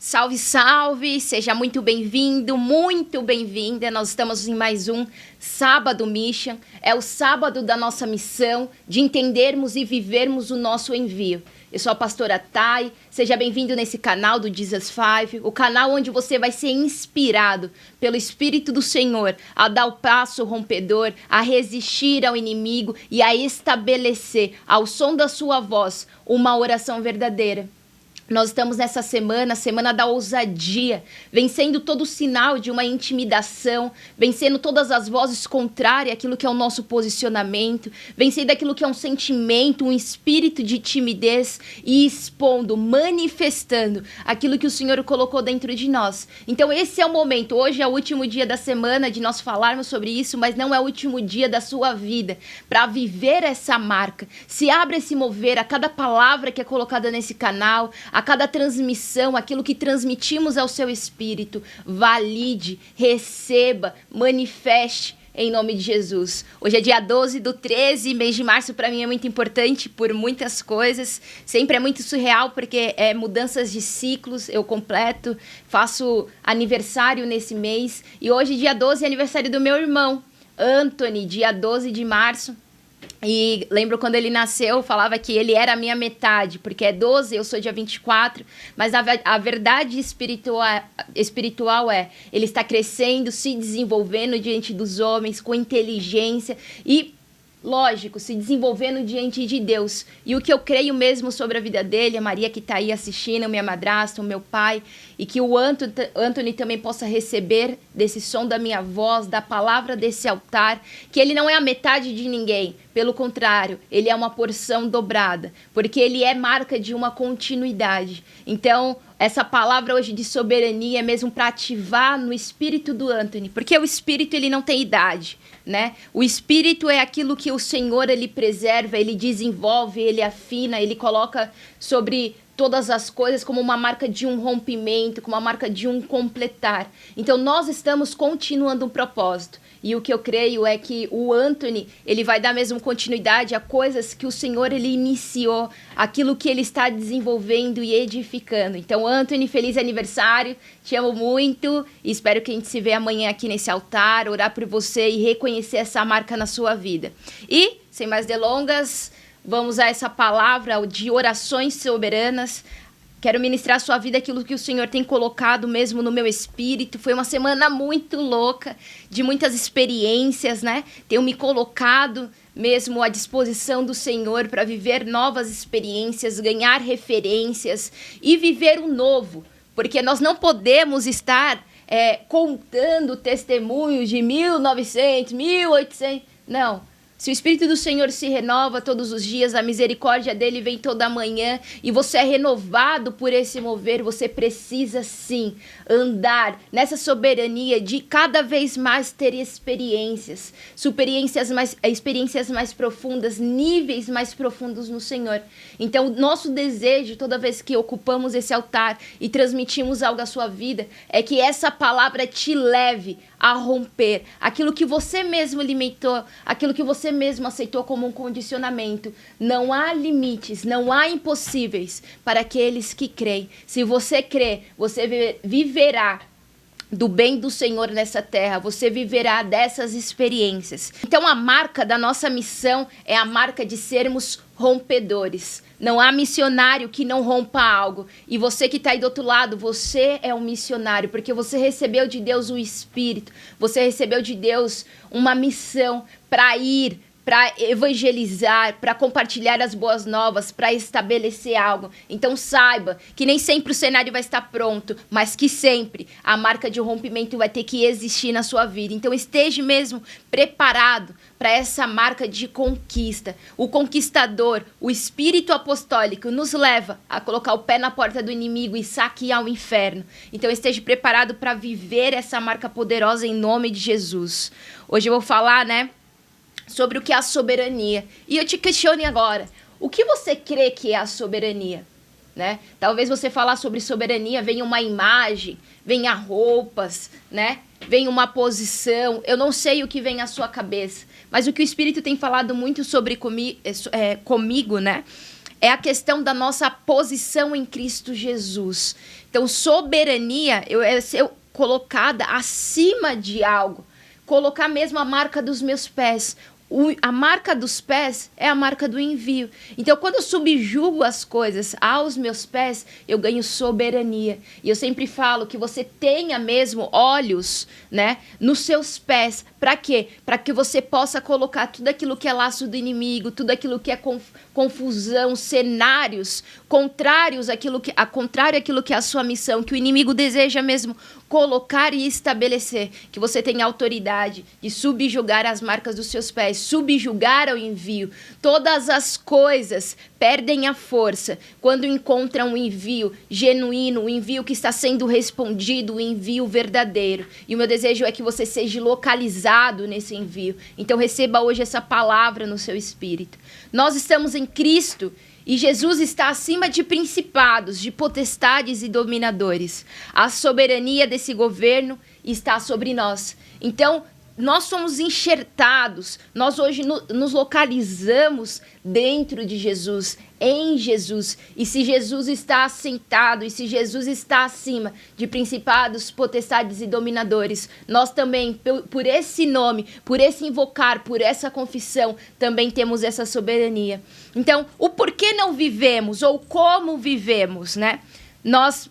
Salve, salve! Seja muito bem-vindo, muito bem-vinda. Nós estamos em mais um Sábado Mission. É o sábado da nossa missão de entendermos e vivermos o nosso envio. Eu sou a pastora Thay, seja bem-vindo nesse canal do Jesus 5, o canal onde você vai ser inspirado pelo Espírito do Senhor a dar o passo rompedor, a resistir ao inimigo e a estabelecer, ao som da sua voz, uma oração verdadeira. Nós estamos nessa semana da ousadia, vencendo todo sinal de uma intimidação, vencendo todas as vozes contrárias àquilo que é o nosso posicionamento, vencendo aquilo que é um sentimento, um espírito de timidez e expondo, manifestando aquilo que o Senhor colocou dentro de nós. Então esse é o momento, hoje é o último dia da semana de nós falarmos sobre isso, mas não é o último dia da sua vida, para viver essa marca. Se abra esse mover a cada palavra que é colocada nesse canal, a cada transmissão, aquilo que transmitimos ao seu espírito, valide, receba, manifeste em nome de Jesus. Hoje é dia 12/13, mês de março para mim é muito importante por muitas coisas, sempre é muito surreal porque é mudanças de ciclos, eu completo, faço aniversário nesse mês e hoje dia 12 é aniversário do meu irmão, Anthony, dia 12 de março. E lembro quando ele nasceu, eu falava que ele era a minha metade, porque é 12, eu sou dia 24, mas a verdade espiritual é, ele está crescendo, se desenvolvendo diante dos homens, com inteligência e, lógico, se desenvolvendo diante de Deus. E o que eu creio mesmo sobre a vida dele, a Maria que está aí assistindo, minha madrasta, o meu pai, e que o Anthony também possa receber desse som da minha voz, da palavra desse altar, que ele não é a metade de ninguém, pelo contrário, ele é uma porção dobrada, porque ele é marca de uma continuidade. Então, essa palavra hoje de soberania é mesmo para ativar no espírito do Anthony, porque o espírito ele não tem idade, né? O espírito é aquilo que o Senhor ele preserva, ele desenvolve, ele afina, ele coloca sobre todas as coisas como uma marca de um rompimento, como uma marca de um completar. Então nós estamos continuando um propósito. E o que eu creio é que o Anthony, ele vai dar mesmo continuidade a coisas que o Senhor ele iniciou, aquilo que ele está desenvolvendo e edificando. Então, Anthony, feliz aniversário, te amo muito e espero que a gente se vê amanhã aqui nesse altar, orar por você e reconhecer essa marca na sua vida. E, sem mais delongas, vamos a essa palavra de orações soberanas. Quero ministrar a sua vida aquilo que o Senhor tem colocado mesmo no meu espírito. Foi uma semana muito louca, de muitas experiências, né? Tenho me colocado mesmo à disposição do Senhor para viver novas experiências, ganhar referências e viver o novo. Porque nós não podemos estar contando testemunhos de 1900, 1800, não. Se o Espírito do Senhor se renova todos os dias, a misericórdia dele vem toda manhã e você é renovado por esse mover, você precisa sim andar nessa soberania de cada vez mais ter experiências mais profundas, níveis mais profundos no Senhor. Então, nosso desejo, toda vez que ocupamos esse altar e transmitimos algo à sua vida, é que essa palavra te leve a romper aquilo que você mesmo alimentou, aquilo que você mesmo aceitou como um condicionamento. Não há limites, não há impossíveis para aqueles que creem. Se você crê, você viverá do bem do Senhor nessa terra, você viverá dessas experiências. Então a marca da nossa missão é a marca de sermos rompedores. Não há missionário que não rompa algo. E você que está aí do outro lado, você é um missionário, porque você recebeu de Deus o Espírito, você recebeu de Deus uma missão para ir, para evangelizar, para compartilhar as boas novas, para estabelecer algo. Então saiba que nem sempre o cenário vai estar pronto, mas que sempre a marca de um rompimento vai ter que existir na sua vida. Então esteja mesmo preparado para essa marca de conquista. O conquistador, o espírito apostólico nos leva a colocar o pé na porta do inimigo e saquear o inferno. Então esteja preparado para viver essa marca poderosa em nome de Jesus. Hoje eu vou falar, sobre o que é a soberania. E eu te questiono agora, o que você crê que é a soberania? Né? Talvez você falar sobre soberania, venha uma imagem, venha roupas, né? Venha uma posição, eu não sei o que vem à sua cabeça, mas o que o Espírito tem falado muito sobre comigo, né? é a questão da nossa posição em Cristo Jesus. Então, soberania é ser colocada acima de algo. Colocar mesmo a marca dos meus pés. A marca dos pés é a marca do envio. Então, quando eu subjugo as coisas aos meus pés, eu ganho soberania. E eu sempre falo que você tenha mesmo olhos, né, nos seus pés. Para quê? Para que você possa colocar tudo aquilo que é laço do inimigo, tudo aquilo que é confusão, cenários contrários contrário àquilo que é a sua missão, que o inimigo deseja mesmo colocar e estabelecer, que você tenha autoridade de subjugar as marcas dos seus pés, subjugar ao envio. Todas as coisas perdem a força quando encontram um envio genuíno, um envio que está sendo respondido, um envio verdadeiro. E o meu desejo é que você seja localizado nesse envio. Então receba hoje essa palavra no seu espírito. Nós estamos em Cristo e Jesus está acima de principados, de potestades e dominadores. A soberania desse governo está sobre nós. Então, nós somos enxertados, nós hoje nos localizamos dentro de Jesus, em Jesus. E se Jesus está assentado, e se Jesus está acima de principados, potestades e dominadores, nós também, por esse nome, por esse invocar, por essa confissão, também temos essa soberania. Então, o porquê não vivemos, ou como vivemos, né? Nós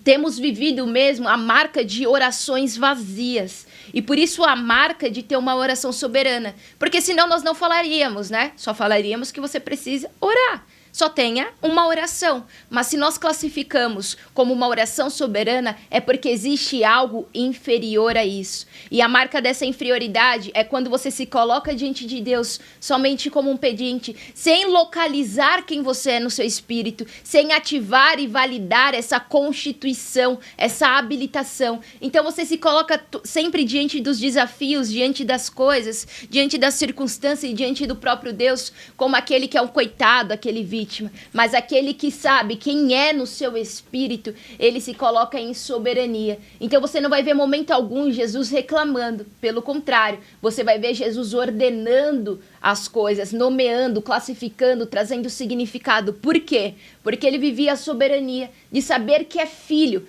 temos vivido mesmo a marca de orações vazias. E por isso a marca de ter uma oração soberana. Porque senão nós não falaríamos, né? Só falaríamos que você precisa orar. Só tenha uma oração. Mas se nós classificamos como uma oração soberana, é porque existe algo inferior a isso. E a marca dessa inferioridade é quando você se coloca diante de Deus somente como um pedinte, sem localizar quem você é no seu espírito, sem ativar e validar essa constituição, essa habilitação. Então você se coloca sempre diante dos desafios, diante das coisas, diante das circunstâncias e diante do próprio Deus, como aquele que é um coitado, aquele vítima. Mas aquele que sabe quem é no seu espírito, ele se coloca em soberania. Então você não vai ver momento algum Jesus reclamando. Pelo contrário, você vai ver Jesus ordenando as coisas, nomeando, classificando, trazendo significado. Por quê? Porque ele vivia a soberania de saber que é filho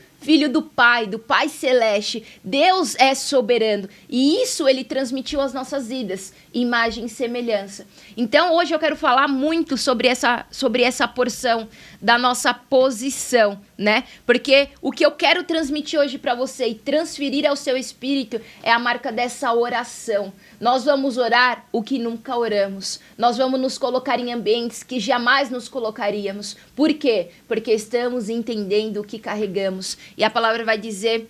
do Pai Celeste. Deus é soberano. E isso ele transmitiu às nossas vidas, imagem e semelhança. Então hoje eu quero falar muito sobre essa porção da nossa posição, né? Porque o que eu quero transmitir hoje para você e transferir ao seu espírito é a marca dessa oração. Nós vamos orar o que nunca oramos. Nós vamos nos colocar em ambientes que jamais nos colocaríamos. Por quê? Porque estamos entendendo o que carregamos. E a palavra vai dizer,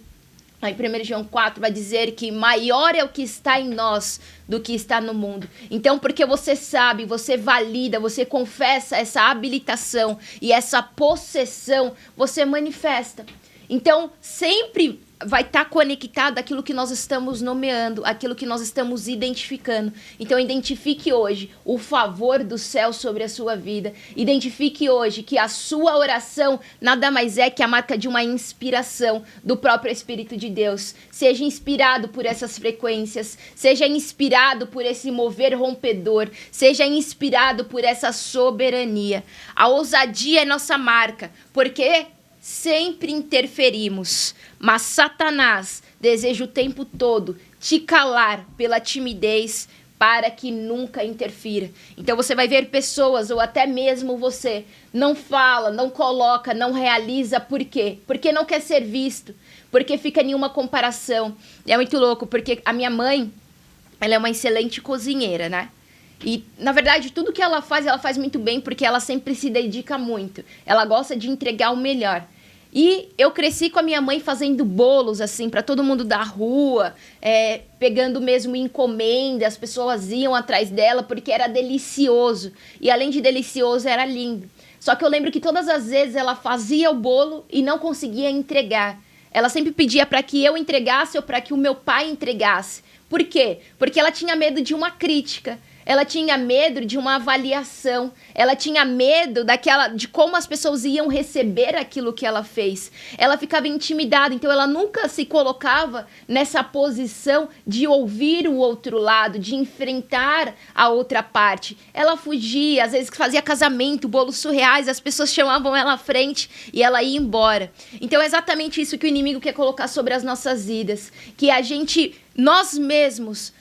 em 1 João 4, vai dizer que maior é o que está em nós do que está no mundo. Então, porque você sabe, você valida, você confessa essa habilitação e essa possessão, você manifesta. Então, sempre vai estar conectado àquilo que nós estamos nomeando, aquilo que nós estamos identificando. Então, identifique hoje o favor do céu sobre a sua vida. Identifique hoje que a sua oração nada mais é que a marca de uma inspiração do próprio Espírito de Deus. Seja inspirado por essas frequências, seja inspirado por esse mover rompedor, seja inspirado por essa soberania. A ousadia é nossa marca, porque sempre interferimos, mas Satanás deseja o tempo todo te calar pela timidez para que nunca interfira. Então você vai ver pessoas, ou até mesmo você, não fala, não coloca, não realiza. Por quê? Porque não quer ser visto, porque fica em uma comparação. É muito louco, porque a minha mãe, ela é uma excelente cozinheira, né? E, na verdade, tudo que ela faz muito bem, porque ela sempre se dedica muito. Ela gosta de entregar o melhor. E eu cresci com a minha mãe fazendo bolos, assim, para todo mundo da rua, pegando mesmo encomenda, as pessoas iam atrás dela porque era delicioso. E além de delicioso, era lindo. Só que eu lembro que todas as vezes ela fazia o bolo e não conseguia entregar. Ela sempre pedia para que eu entregasse ou para que o meu pai entregasse. Por quê? Porque ela tinha medo de uma crítica. ela tinha medo de uma avaliação, ela tinha medo de como as pessoas iam receber aquilo que ela fez. Ela ficava intimidada, então ela nunca se colocava nessa posição de ouvir o outro lado, de enfrentar a outra parte. Ela fugia, às vezes fazia casamento, bolos surreais, as pessoas chamavam ela à frente e ela ia embora. Então é exatamente isso que o inimigo quer colocar sobre as nossas vidas, que nós mesmos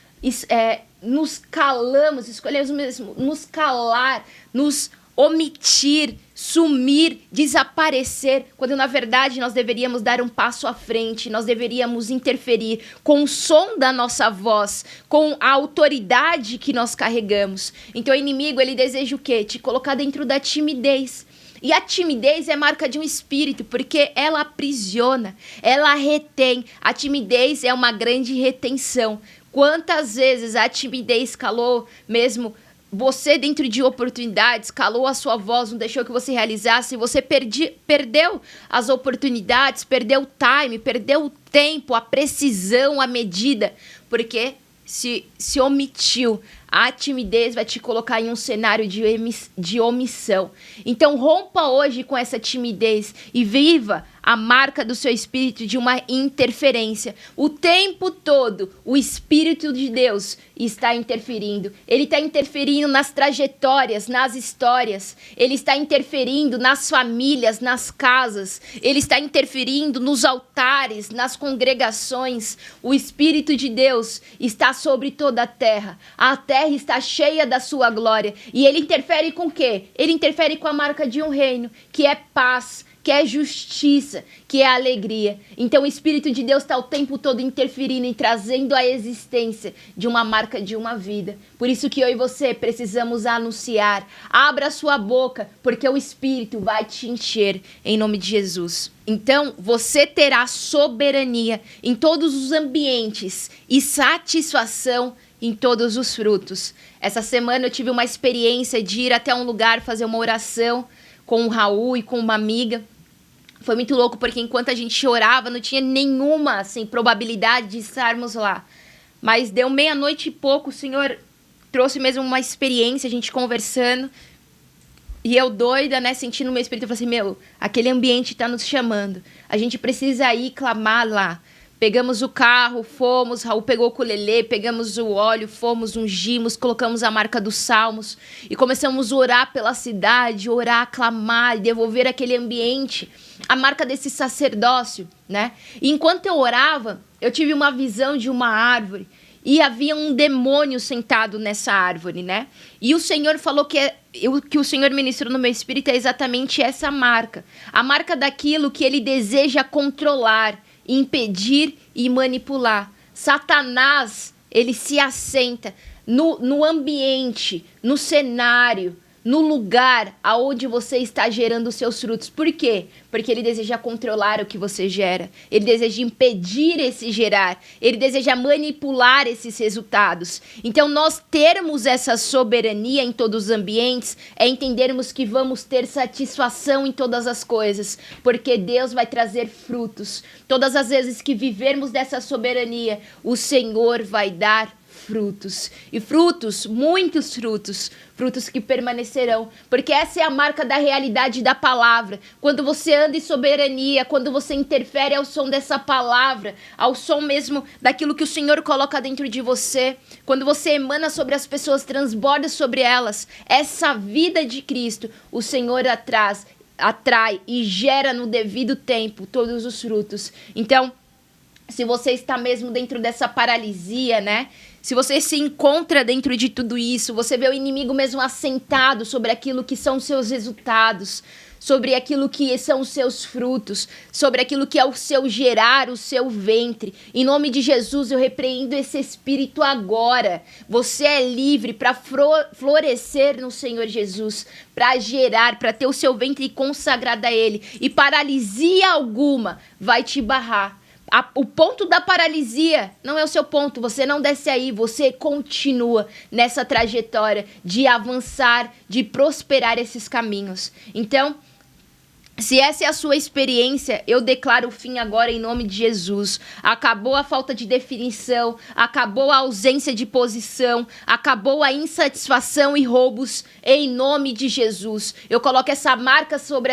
nos calamos, escolhemos mesmo nos calar, nos omitir, sumir, desaparecer, quando na verdade nós deveríamos dar um passo à frente, nós deveríamos interferir com o som da nossa voz, com a autoridade que nós carregamos. Então o inimigo, ele deseja o quê? Te colocar dentro da timidez. E a timidez é marca de um espírito, porque ela aprisiona, ela retém. A timidez é uma grande retenção. Quantas vezes a timidez calou mesmo você dentro de oportunidades, calou a sua voz, não deixou que você realizasse, você perdeu as oportunidades, perdeu o time, perdeu o tempo, a precisão, a medida, porque se omitiu. A timidez vai te colocar em um cenário de omissão. Então rompa hoje com essa timidez e viva a marca do seu espírito de uma interferência. O tempo todo, o Espírito de Deus está interferindo. Ele está interferindo nas trajetórias, nas histórias. Ele está interferindo nas famílias, nas casas. Ele está interferindo nos altares, nas congregações. O Espírito de Deus está sobre toda a terra. A terra está cheia da sua glória. E ele interfere com o quê? Ele interfere com a marca de um reino, que é paz, que é justiça, que é alegria. Então o Espírito de Deus está o tempo todo interferindo e trazendo a existência de uma marca de uma vida. Por isso que eu e você precisamos anunciar. Abra sua boca, porque o Espírito vai te encher, em nome de Jesus. Então, você terá soberania em todos os ambientes e satisfação em todos os frutos. Essa semana eu tive uma experiência de ir até um lugar fazer uma oração com o Raul e com uma amiga. Foi muito louco, porque enquanto a gente orava, não tinha nenhuma probabilidade de estarmos lá. Mas deu meia-noite e pouco, o Senhor trouxe mesmo uma experiência, a gente conversando. E eu doida, né, sentindo o meu espírito, eu falei assim, aquele ambiente está nos chamando. A gente precisa ir clamar lá. Pegamos o carro, fomos, Raul pegou o ukulele, pegamos o óleo, fomos, ungimos, colocamos a marca dos salmos e começamos a orar pela cidade, orar, clamar e devolver aquele ambiente, a marca desse sacerdócio, né? E enquanto eu orava, eu tive uma visão de uma árvore e havia um demônio sentado nessa árvore, né? E o Senhor falou que o Senhor ministrou no meu espírito é exatamente essa marca, a marca daquilo que ele deseja controlar, impedir e manipular. Satanás, ele se assenta no ambiente, no cenário, no lugar aonde você está gerando os seus frutos. Por quê? Porque ele deseja controlar o que você gera. Ele deseja impedir esse gerar. Ele deseja manipular esses resultados. Então, nós termos essa soberania em todos os ambientes é entendermos que vamos ter satisfação em todas as coisas, porque Deus vai trazer frutos. Todas as vezes que vivermos dessa soberania, o Senhor vai dar frutos. E frutos, muitos frutos, frutos que permanecerão, porque essa é a marca da realidade da palavra. Quando você anda em soberania, quando você interfere ao som dessa palavra, ao som mesmo daquilo que o Senhor coloca dentro de você, quando você emana sobre as pessoas, transborda sobre elas, essa vida de Cristo, o Senhor atrai e gera no devido tempo todos os frutos. Então, se você está mesmo dentro dessa paralisia, né? Se você se encontra dentro de tudo isso, você vê o inimigo mesmo assentado sobre aquilo que são os seus resultados, sobre aquilo que são os seus frutos, sobre aquilo que é o seu gerar, o seu ventre. Em nome de Jesus, eu repreendo esse espírito agora. Você é livre para florescer no Senhor Jesus, para gerar, para ter o seu ventre consagrado a Ele. E paralisia alguma vai te barrar. O ponto da paralisia não é o seu ponto, você não desce aí, você continua nessa trajetória de avançar, de prosperar esses caminhos. Então, Se essa é a sua experiência, eu declaro o fim agora em nome de Jesus. Acabou a falta de definição, acabou a ausência de posição, acabou a insatisfação e roubos em nome de Jesus. Eu coloco essa marca sobre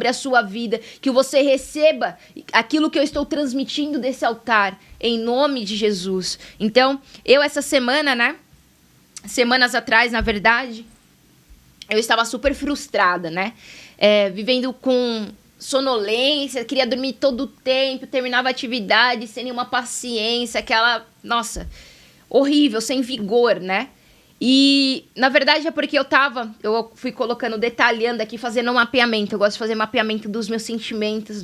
a sua vida, que você receba aquilo que eu estou transmitindo desse altar, em nome de Jesus. Então, eu essa semana, né? Semanas atrás, na verdade, eu estava super frustrada, né? Vivendo com sonolência, queria dormir todo o tempo, terminava a atividade sem nenhuma paciência, aquela, nossa, horrível, sem vigor, né? E, na verdade, é porque eu fui colocando, detalhando aqui, fazendo um mapeamento. Eu gosto de fazer mapeamento dos meus sentimentos,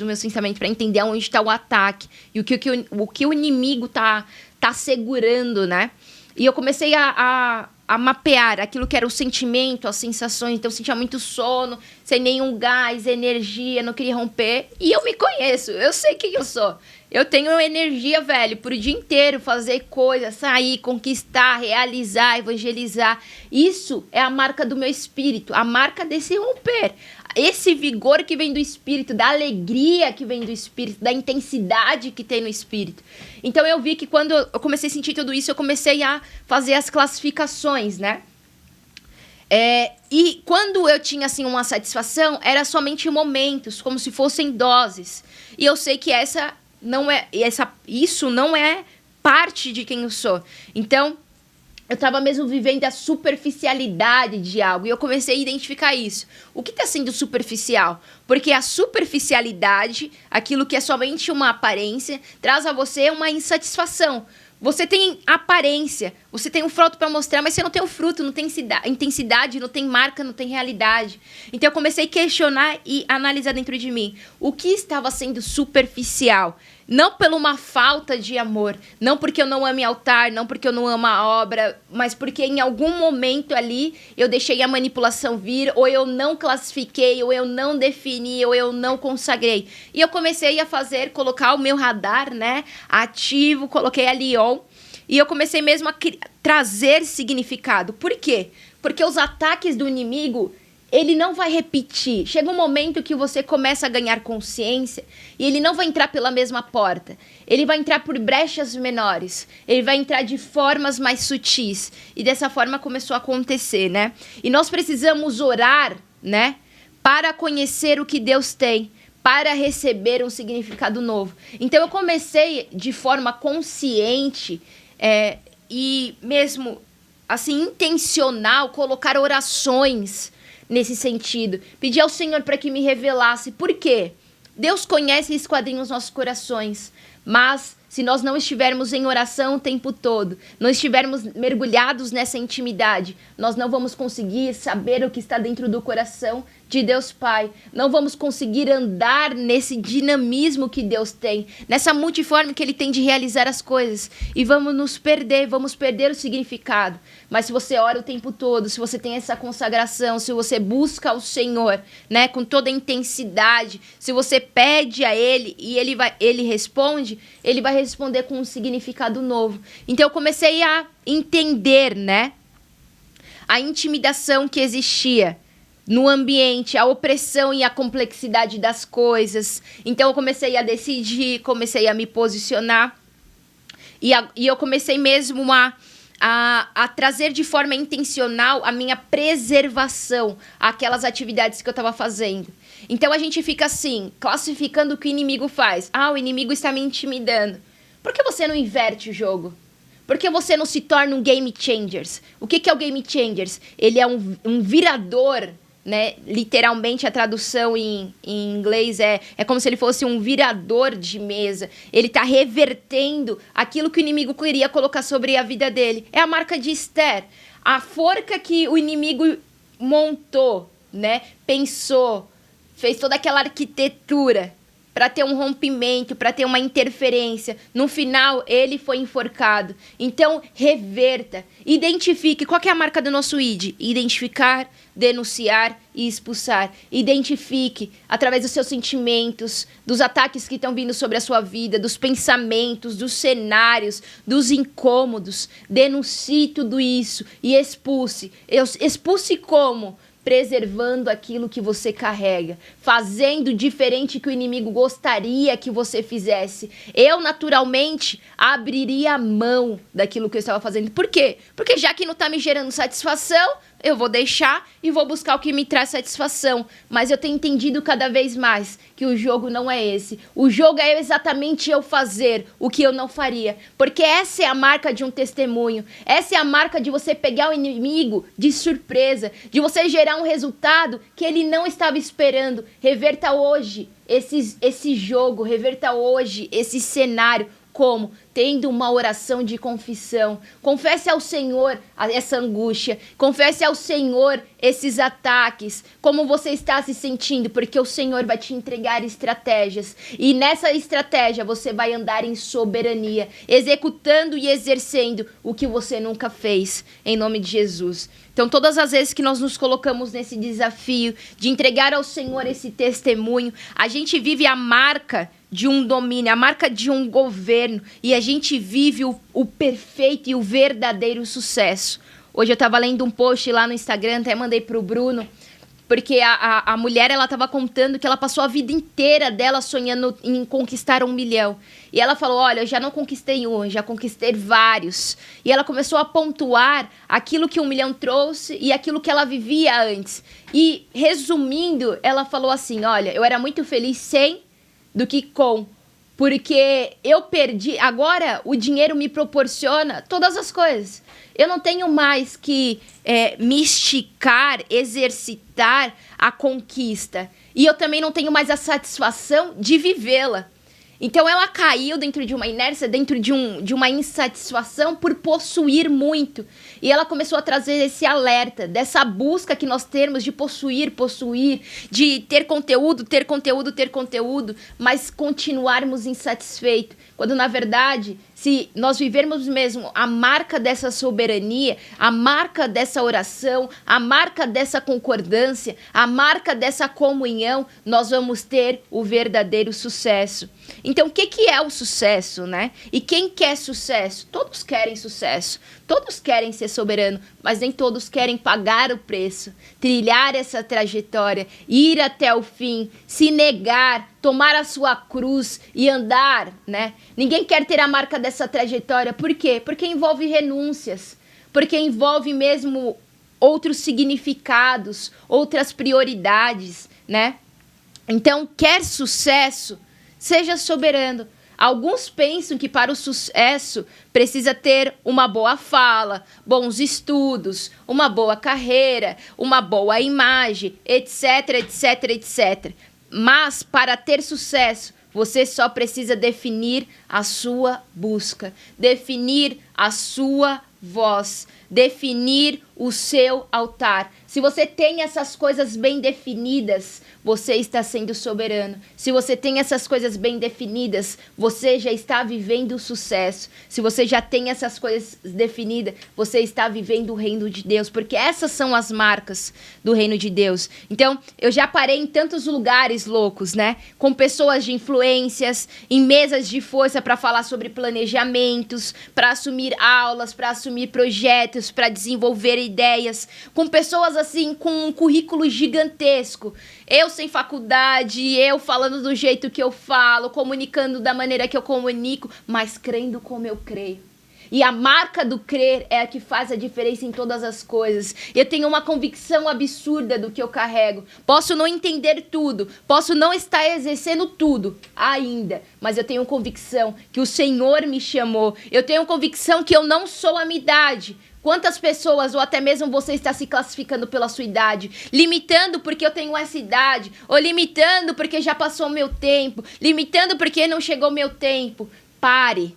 para entender onde está o ataque e o que o inimigo tá segurando, né? E eu comecei a mapear aquilo que era o sentimento, as sensações. Então, eu sentia muito sono, sem nenhum gás, energia, não queria romper. E eu me conheço, eu sei quem eu sou. Eu tenho energia, velho, por o dia inteiro, fazer coisas, sair, conquistar, realizar, evangelizar. Isso é a marca do meu espírito, a marca desse romper. Esse vigor que vem do espírito, da alegria que vem do espírito, da intensidade que tem no espírito. Então eu vi que quando eu comecei a sentir tudo isso, eu comecei a fazer as classificações, né? E quando eu tinha assim uma satisfação, era somente momentos, como se fossem doses. E eu sei que isso não é parte de quem eu sou. Então, eu estava mesmo vivendo a superficialidade de algo. E eu comecei a identificar isso. O que está sendo superficial? Porque a superficialidade, aquilo que é somente uma aparência, traz a você uma insatisfação. Você tem aparência, você tem um fruto para mostrar, mas você não tem o fruto, não tem intensidade, não tem marca, não tem realidade. Então eu comecei a questionar e analisar dentro de mim o que estava sendo superficial. Não por uma falta de amor, não porque eu não ame altar, não porque eu não amo a obra, mas porque em algum momento ali eu deixei a manipulação vir, ou eu não classifiquei, ou eu não defini, ou eu não consagrei. E eu comecei a colocar o meu radar, né, ativo, coloquei ali on, e eu comecei mesmo a trazer significado. Por quê? Porque os ataques do inimigo, ele não vai repetir. Chega um momento que você começa a ganhar consciência e ele não vai entrar pela mesma porta. Ele vai entrar por brechas menores. Ele vai entrar de formas mais sutis. E dessa forma começou a acontecer, né? E nós precisamos orar, né? Para conhecer o que Deus tem, para receber um significado novo. Então eu comecei de forma consciente e mesmo assim intencional, colocar orações nesse sentido. Pedi ao Senhor para que me revelasse. Por quê? Deus conhece e esquadrinha os nossos corações. Mas se nós não estivermos em oração o tempo todo, não estivermos mergulhados nessa intimidade, nós não vamos conseguir saber o que está dentro do coração de Deus Pai. Não vamos conseguir andar nesse dinamismo que Deus tem, nessa multiforme que Ele tem de realizar as coisas. E vamos perder o significado. Mas se você ora o tempo todo, se você tem essa consagração, se você busca o Senhor, né, com toda a intensidade, se você pede a Ele e Ele responde, Ele vai responder com um significado novo. Então eu comecei a entender, né, a intimidação que existia no ambiente, a opressão e a complexidade das coisas. Então eu comecei a decidir, comecei a me posicionar e eu comecei mesmo a trazer de forma intencional a minha preservação àquelas atividades que eu estava fazendo. Então a gente fica assim, classificando o que o inimigo faz. O inimigo está me intimidando. Por que você não inverte o jogo? Por que você não se torna um game changers? O que é o game changers? Ele é um virador, né? Literalmente a tradução em inglês é como se ele fosse um virador de mesa. Ele está revertendo aquilo que o inimigo queria colocar sobre a vida dele. É a marca de Esther. A forca que o inimigo montou, né? Pensou, fez toda aquela arquitetura para ter um rompimento, para ter uma interferência. No final, ele foi enforcado. Então, reverta. Identifique. Qual que é a marca do nosso ID? Identificar, denunciar e expulsar. Identifique através dos seus sentimentos, dos ataques que estão vindo sobre a sua vida, dos pensamentos, dos cenários, dos incômodos. Denuncie tudo isso e expulse. Expulse como? preservando aquilo que você carrega, fazendo diferente que o inimigo gostaria que você fizesse. Eu, naturalmente, abriria mão daquilo que eu estava fazendo. Por quê? Porque já que não está me gerando satisfação, eu vou deixar e vou buscar o que me traz satisfação. Mas eu tenho entendido cada vez mais que o jogo não é esse. O jogo é exatamente eu fazer o que eu não faria. Porque essa é a marca de um testemunho. Essa é a marca de você pegar o inimigo de surpresa. De você gerar um resultado que ele não estava esperando. Reverta hoje esse jogo. Reverta hoje esse cenário. Como? Tendo uma oração de confissão. Confesse ao Senhor essa angústia. Confesse ao Senhor esses ataques. Como você está se sentindo, porque o Senhor vai te entregar estratégias. E nessa estratégia você vai andar em soberania, executando e exercendo o que você nunca fez, em nome de Jesus. Então, todas as vezes que nós nos colocamos nesse desafio de entregar ao Senhor esse testemunho, a gente vive a marca de um domínio, a marca de um governo, e a gente vive o perfeito e o verdadeiro sucesso. Hoje eu estava lendo um post lá no Instagram, até mandei para o Bruno, porque a mulher, ela estava contando que ela passou a vida inteira dela sonhando em conquistar 1 milhão. E ela falou, olha, eu já não conquistei um, já conquistei vários. E ela começou a pontuar aquilo que 1 milhão trouxe e aquilo que ela vivia antes. E, resumindo, ela falou assim, olha, eu era muito feliz sem do que com, porque eu perdi, agora o dinheiro me proporciona todas as coisas. Eu não tenho mais que me esticar, exercitar a conquista. E eu também não tenho mais a satisfação de vivê-la. Então ela caiu dentro de uma inércia, dentro de uma insatisfação por possuir muito. E ela começou a trazer esse alerta, dessa busca que nós temos de possuir, de ter conteúdo, mas continuarmos insatisfeitos. Quando, na verdade, se nós vivermos mesmo a marca dessa soberania, a marca dessa oração, a marca dessa concordância, a marca dessa comunhão, nós vamos ter o verdadeiro sucesso. Então, o que é o sucesso, né? E quem quer sucesso? Todos querem sucesso. Todos querem ser soberano, mas nem todos querem pagar o preço, trilhar essa trajetória, ir até o fim, se negar, tomar a sua cruz e andar, né? Ninguém quer ter a marca dessa trajetória. Por quê? Porque envolve renúncias, porque envolve mesmo outros significados, outras prioridades, né? Então, quer sucesso? Seja soberano. Alguns pensam que para o sucesso precisa ter uma boa fala, bons estudos, uma boa carreira, uma boa imagem, etc, etc, etc. Mas para ter sucesso, você só precisa definir a sua busca, definir a sua voz, definir o seu altar. Se você tem essas coisas bem definidas, você está sendo soberano. Se você tem essas coisas bem definidas, você já está vivendo o sucesso. Se você já tem essas coisas definidas, você está vivendo o reino de Deus, porque essas são as marcas do reino de Deus. Então, eu já parei em tantos lugares loucos, né? Com pessoas de influências, em mesas de força para falar sobre planejamentos, para assumir aulas, para assumir projetos, para desenvolver ideias, com pessoas assim, com um currículo gigantesco. Eu sem faculdade, eu falando do jeito que eu falo, comunicando da maneira que eu comunico, mas crendo como eu creio. E a marca do crer é a que faz a diferença em todas as coisas. Eu tenho uma convicção absurda do que eu carrego. Posso não entender tudo, posso não estar exercendo tudo ainda, mas eu tenho convicção que o Senhor me chamou. Eu tenho convicção que eu não sou a minha idade. Quantas pessoas, ou até mesmo você está se classificando pela sua idade, limitando porque eu tenho essa idade, ou limitando porque já passou o meu tempo, limitando porque não chegou o meu tempo. Pare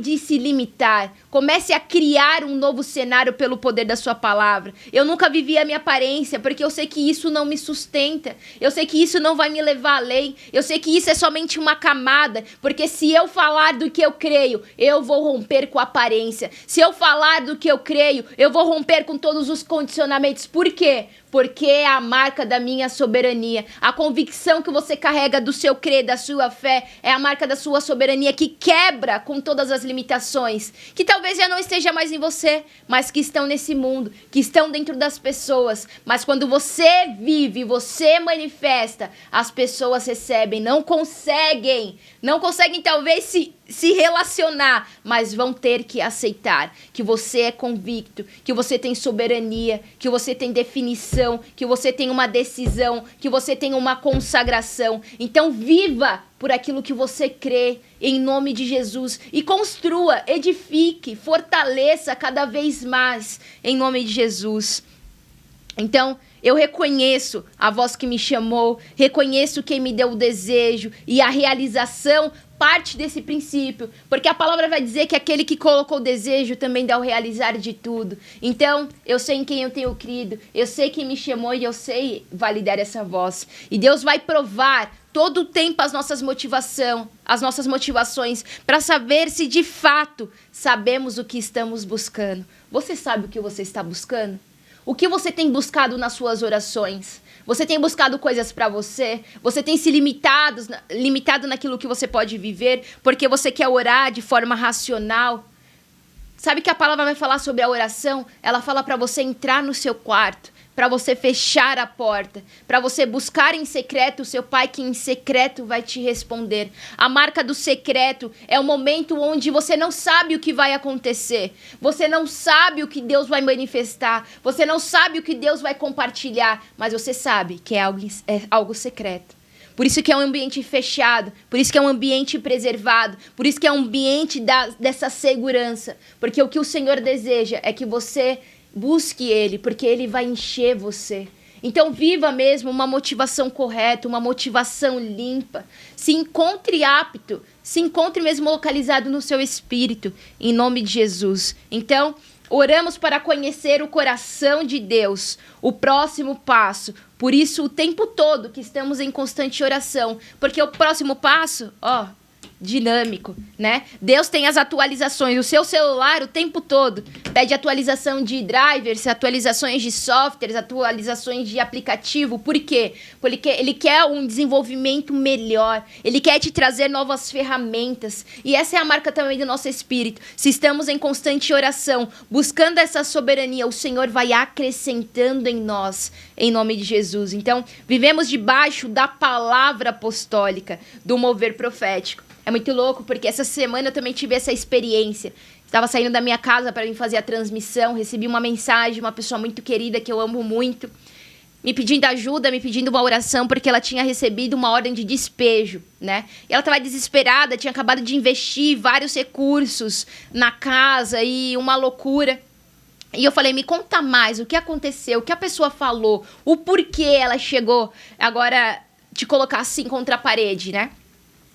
de se limitar. Comece a criar um novo cenário pelo poder da sua palavra. Eu nunca vivi a minha aparência, porque eu sei que isso não me sustenta. Eu sei que isso não vai me levar além. Eu sei que isso é somente uma camada, porque se eu falar do que eu creio, eu vou romper com a aparência. Se eu falar do que eu creio, eu vou romper com todos os condicionamentos. Por quê? Porque é a marca da minha soberania. A convicção que você carrega do seu crer, da sua fé, é a marca da sua soberania que quebra com todas as limitações, que talvez já não esteja mais em você, mas que estão nesse mundo, que estão dentro das pessoas. Mas quando você vive, você manifesta, as pessoas recebem, não conseguem talvez se relacionar, mas vão ter que aceitar que você é convicto, que você tem soberania, que você tem definição, que você tem uma decisão, que você tem uma consagração. Então viva por aquilo que você crê, em nome de Jesus, e construa, edifique, fortaleça cada vez mais, em nome de Jesus. Então, eu reconheço a voz que me chamou, reconheço quem me deu o desejo e a realização parte desse princípio, porque a palavra vai dizer que aquele que colocou o desejo também dá o realizar de tudo. Então, eu sei em quem eu tenho crido, eu sei quem me chamou e eu sei validar essa voz. E Deus vai provar todo o tempo as nossas motivações, para saber se de fato sabemos o que estamos buscando. Você sabe o que você está buscando? O que você tem buscado nas suas orações? Você tem buscado coisas para você? Você tem se limitado naquilo que você pode viver porque você quer orar de forma racional? Sabe que a palavra vai falar sobre a oração? Ela fala para você entrar no seu quarto, para você fechar a porta, para você buscar em secreto o seu pai, que em secreto vai te responder. A marca do secreto é o momento onde você não sabe o que vai acontecer, você não sabe o que Deus vai manifestar, você não sabe o que Deus vai compartilhar, mas você sabe que é algo secreto. Por isso que é um ambiente fechado, por isso que é um ambiente preservado, por isso que é um ambiente dessa segurança, porque o que o Senhor deseja é que você busque Ele, porque Ele vai encher você. Então viva mesmo uma motivação correta, uma motivação limpa. Se encontre apto, se encontre mesmo localizado no seu espírito, em nome de Jesus. Então, oramos para conhecer o coração de Deus, o próximo passo. Por isso, o tempo todo que estamos em constante oração, porque o próximo passo, dinâmico, né? Deus tem as atualizações. O seu celular o tempo todo pede atualização de drivers, atualizações de softwares, atualizações de aplicativo. Por quê? Porque Ele quer um desenvolvimento melhor. Ele quer te trazer novas ferramentas. E essa é a marca também do nosso espírito. Se estamos em constante oração, buscando essa soberania, o Senhor vai acrescentando em nós, em nome de Jesus. Então, vivemos debaixo da palavra apostólica, do mover profético. É muito louco, porque essa semana eu também tive essa experiência. Estava saindo da minha casa para vir fazer a transmissão, recebi uma mensagem de uma pessoa muito querida, que eu amo muito, me pedindo ajuda, me pedindo uma oração, porque ela tinha recebido uma ordem de despejo, né? E ela estava desesperada, tinha acabado de investir vários recursos na casa e uma loucura. E eu falei, me conta mais, o que aconteceu, o que a pessoa falou, o porquê ela chegou agora te colocar assim contra a parede, né?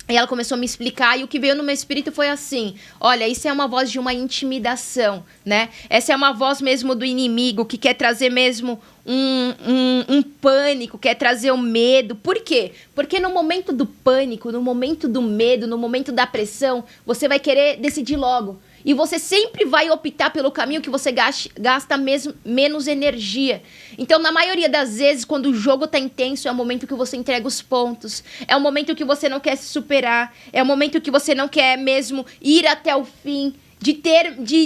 E ela começou a me explicar, e o que veio no meu espírito foi assim: olha, isso é uma voz de uma intimidação, né? Essa é uma voz mesmo do inimigo, que quer trazer mesmo um pânico, quer trazer o medo. Por quê? Porque no momento do pânico, no momento do medo, no momento da pressão, você vai querer decidir logo. E você sempre vai optar pelo caminho que você gasta menos energia. Então, na maioria das vezes, quando o jogo tá intenso, é o momento que você entrega os pontos. É o momento que você não quer se superar. É o momento que você não quer mesmo ir até o fim. De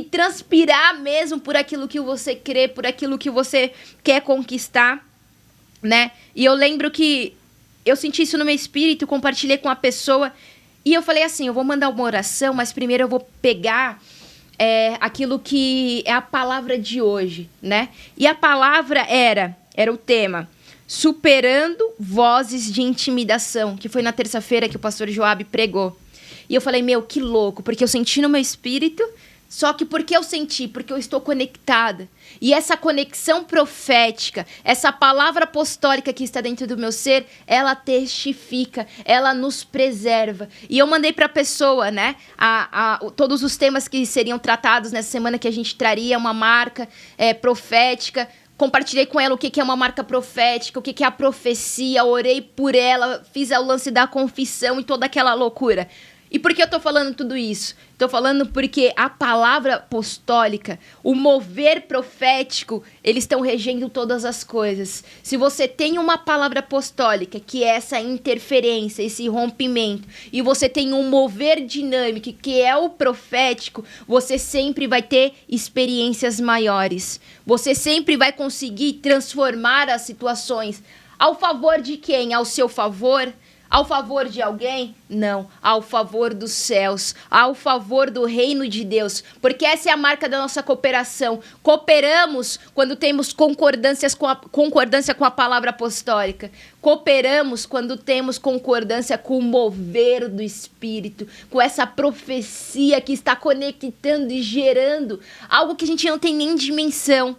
transpirar mesmo por aquilo que você crê, por aquilo que você quer conquistar, né? E eu lembro que eu senti isso no meu espírito, compartilhei com a pessoa. E eu falei assim, eu vou mandar uma oração, mas primeiro eu vou pegar aquilo que é a palavra de hoje, né? E a palavra era o tema, superando vozes de intimidação, que foi na terça-feira que o pastor Joab pregou. E eu falei, que louco, porque eu senti no meu espírito, só que porque eu senti, porque eu estou conectada. E essa conexão profética, essa palavra apostólica que está dentro do meu ser, ela testifica, ela nos preserva. E eu mandei para a pessoa, né, todos os temas que seriam tratados nessa semana, que a gente traria uma marca profética. Compartilhei com ela o que é uma marca profética, o que é a profecia, orei por ela, fiz o lance da confissão e toda aquela loucura. E por que eu estou falando tudo isso? Estou falando porque a palavra apostólica, o mover profético, eles estão regendo todas as coisas. Se você tem uma palavra apostólica, que é essa interferência, esse rompimento, e você tem um mover dinâmico, que é o profético, você sempre vai ter experiências maiores. Você sempre vai conseguir transformar as situações. Ao favor de quem? Ao seu favor? Ao favor de alguém? Não, ao favor dos céus, ao favor do reino de Deus, porque essa é a marca da nossa cooperação. Cooperamos quando temos concordância com a palavra apostólica. Cooperamos quando temos concordância com o mover do Espírito, com essa profecia que está conectando e gerando algo que a gente não tem nem dimensão.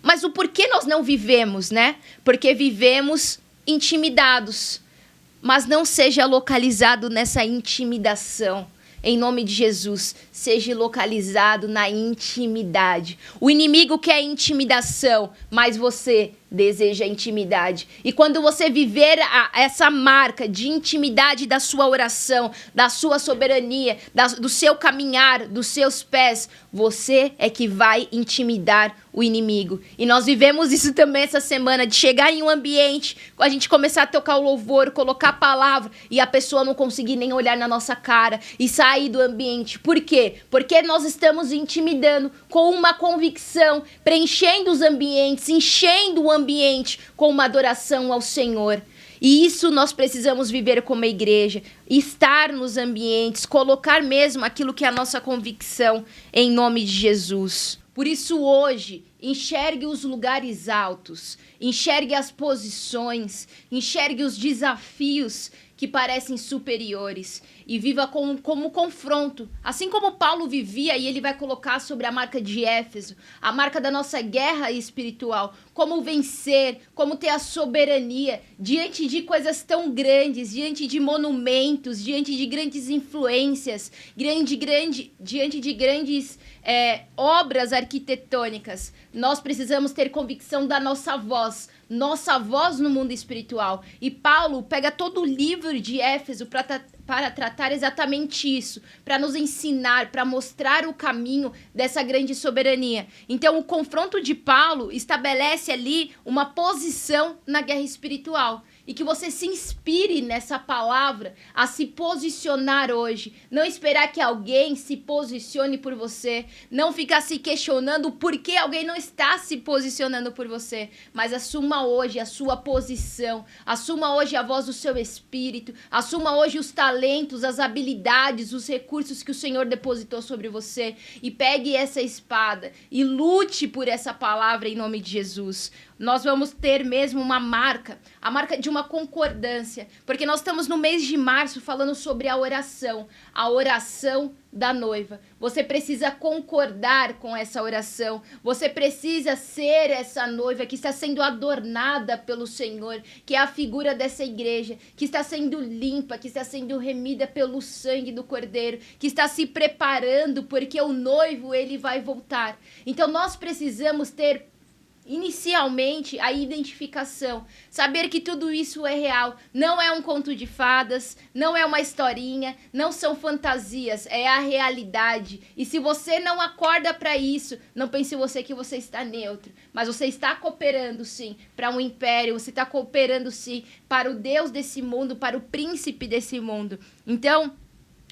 Mas o porquê nós não vivemos, né? Porque vivemos intimidados. Mas não seja localizado nessa intimidação. Em nome de Jesus, seja localizado na intimidade. O inimigo quer intimidação, mas você deseja intimidade. E quando você viver essa marca de intimidade da sua oração, da sua soberania, do seu caminhar, dos seus pés, você é que vai intimidar o inimigo. E nós vivemos isso também essa semana, de chegar em um ambiente, a gente começar a tocar o louvor, colocar a palavra, e a pessoa não conseguir nem olhar na nossa cara e sair do ambiente. Por quê? Porque nós estamos intimidando com uma convicção, preenchendo os ambientes, enchendo o ambiente com uma adoração ao Senhor. E isso nós precisamos viver como igreja, estar nos ambientes, colocar mesmo aquilo que é a nossa convicção em nome de Jesus. Por isso hoje, enxergue os lugares altos, enxergue as posições, enxergue os desafios que parecem superiores e viva como confronto. Assim como Paulo vivia, e ele vai colocar sobre a marca de Éfeso, a marca da nossa guerra espiritual, como vencer, como ter a soberania diante de coisas tão grandes, diante de monumentos, diante de grandes influências, diante de grandes obras arquitetônicas. Nós precisamos ter convicção da nossa voz no mundo espiritual. E Paulo pega todo o livro de Éfeso para tratar exatamente isso, para nos ensinar, para mostrar o caminho dessa grande soberania. Então, o confronto de Paulo estabelece ali uma posição na guerra espiritual. E que você se inspire nessa palavra a se posicionar hoje. Não esperar que alguém se posicione por você. Não ficar se questionando por que alguém não está se posicionando por você. Mas assuma hoje a sua posição. Assuma hoje a voz do seu espírito. Assuma hoje os talentos, as habilidades, os recursos que o Senhor depositou sobre você. E pegue essa espada e lute por essa palavra em nome de Jesus. Nós vamos ter mesmo uma marca, a marca de uma concordância, porque nós estamos no mês de março falando sobre a oração da noiva. Você precisa concordar com essa oração, você precisa ser essa noiva que está sendo adornada pelo Senhor, que é a figura dessa igreja, que está sendo limpa, que está sendo remida pelo sangue do Cordeiro, que está se preparando porque o noivo ele vai voltar. Então nós precisamos ter inicialmente a identificação, saber que tudo isso é real, não é um conto de fadas, não é uma historinha, não são fantasias, é a realidade. E se você não acorda para isso, não pense você que você está neutro, mas você está cooperando sim para um império, você está cooperando sim para o Deus desse mundo, para o príncipe desse mundo. Então,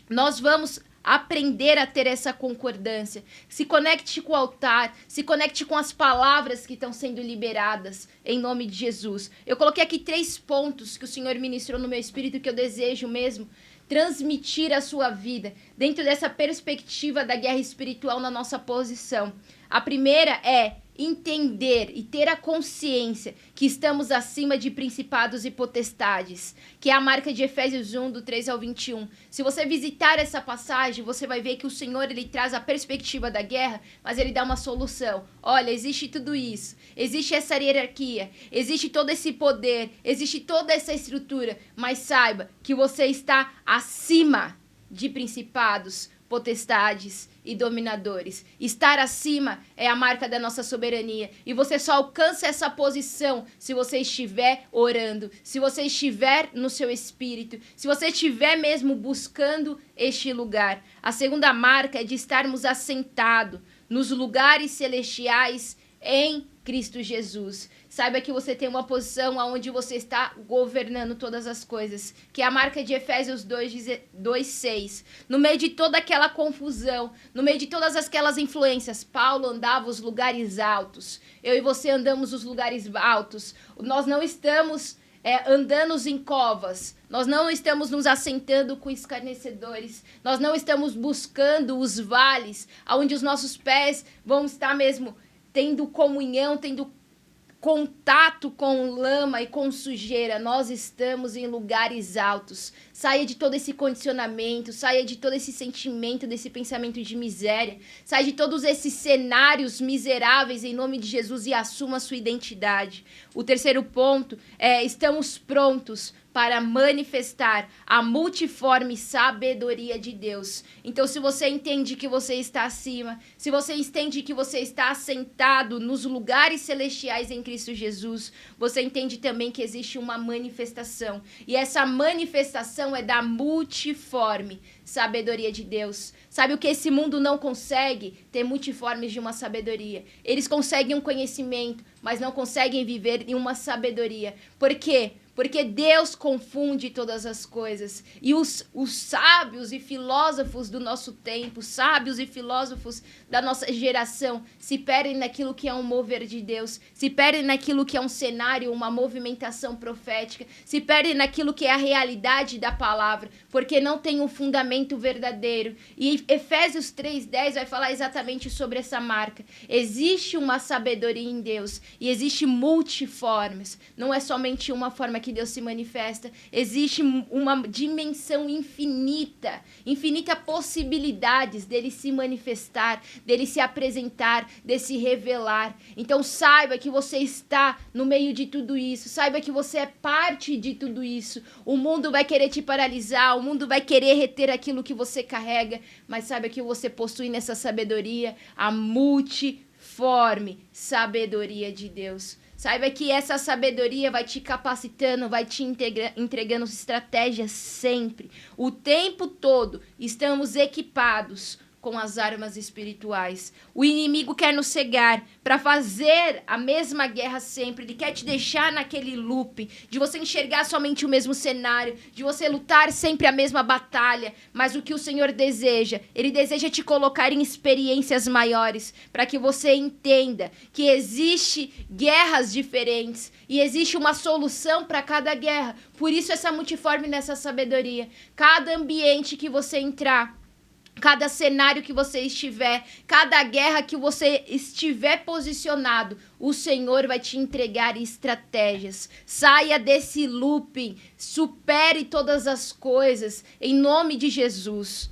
nós vamos aprender a ter essa concordância. Se conecte com o altar, se conecte com as palavras que estão sendo liberadas em nome de Jesus. Eu coloquei aqui 3 pontos que o Senhor ministrou no meu espírito que eu desejo mesmo transmitir à sua vida dentro dessa perspectiva da guerra espiritual na nossa posição. A primeira é entender e ter a consciência que estamos acima de principados e potestades, que é a marca de Efésios 1, do 3 ao 21. Se você visitar essa passagem, você vai ver que o Senhor ele traz a perspectiva da guerra, mas ele dá uma solução. Olha, existe tudo isso, existe essa hierarquia, existe todo esse poder, existe toda essa estrutura, mas saiba que você está acima de principados, potestades e dominadores. Estar acima é a marca da nossa soberania. E você só alcança essa posição se você estiver orando, se você estiver no seu espírito, se você estiver mesmo buscando este lugar. A segunda marca é de estarmos assentados nos lugares celestiais em Cristo Jesus. Saiba que você tem uma posição onde você está governando todas as coisas, que é a marca de Efésios 2:6. No meio de toda aquela confusão, no meio de todas aquelas influências, Paulo andava os lugares altos. Eu e você andamos os lugares altos. Nós não estamos andando em covas. Nós não estamos nos assentando com escarnecedores. Nós não estamos buscando os vales, onde os nossos pés vão estar mesmo tendo comunhão, tendo contato com lama e com sujeira. Nós estamos em lugares altos. Saia de todo esse condicionamento, saia de todo esse sentimento, desse pensamento de miséria, saia de todos esses cenários miseráveis em nome de Jesus e assuma a sua identidade. O terceiro ponto é: estamos prontos para manifestar a multiforme sabedoria de Deus. Então, se você entende que você está acima, se você entende que você está assentado nos lugares celestiais em Cristo Jesus, você entende também que existe uma manifestação. E essa manifestação é da multiforme sabedoria de Deus. Sabe o que esse mundo não consegue? Ter multiformes de uma sabedoria. Eles conseguem um conhecimento, mas não conseguem viver em uma sabedoria. Por quê? Porque Deus confunde todas as coisas. E os sábios e filósofos do nosso tempo, sábios e filósofos da nossa geração, se perdem naquilo que é um mover de Deus, se perdem naquilo que é um cenário, uma movimentação profética, se perdem naquilo que é a realidade da palavra, porque não tem um fundamento verdadeiro. E Efésios 3:10 vai falar exatamente sobre essa marca. Existe uma sabedoria em Deus e existe multiformes. Não é somente uma forma que Deus se manifesta, existe uma dimensão infinita possibilidades dele se manifestar, dele se apresentar, de se revelar. Então saiba que você está no meio de tudo isso, saiba que você é parte de tudo isso. O mundo vai querer te paralisar, o mundo vai querer reter aquilo que você carrega, mas saiba que você possui nessa sabedoria a multiforme sabedoria de Deus. Saiba que essa sabedoria vai te capacitando, vai te entregando estratégias sempre. O tempo todo estamos equipados com as armas espirituais. O inimigo quer nos cegar para fazer a mesma guerra sempre. Ele quer te deixar naquele loop de você enxergar somente o mesmo cenário, de você lutar sempre a mesma batalha. Mas o que o Senhor deseja? Ele deseja te colocar em experiências maiores para que você entenda que existe guerras diferentes e existe uma solução para cada guerra. Por isso essa multiforme nessa sabedoria. Cada ambiente que você entrar, cada cenário que você estiver, cada guerra que você estiver posicionado, o Senhor vai te entregar estratégias. Saia desse looping, supere todas as coisas, em nome de Jesus.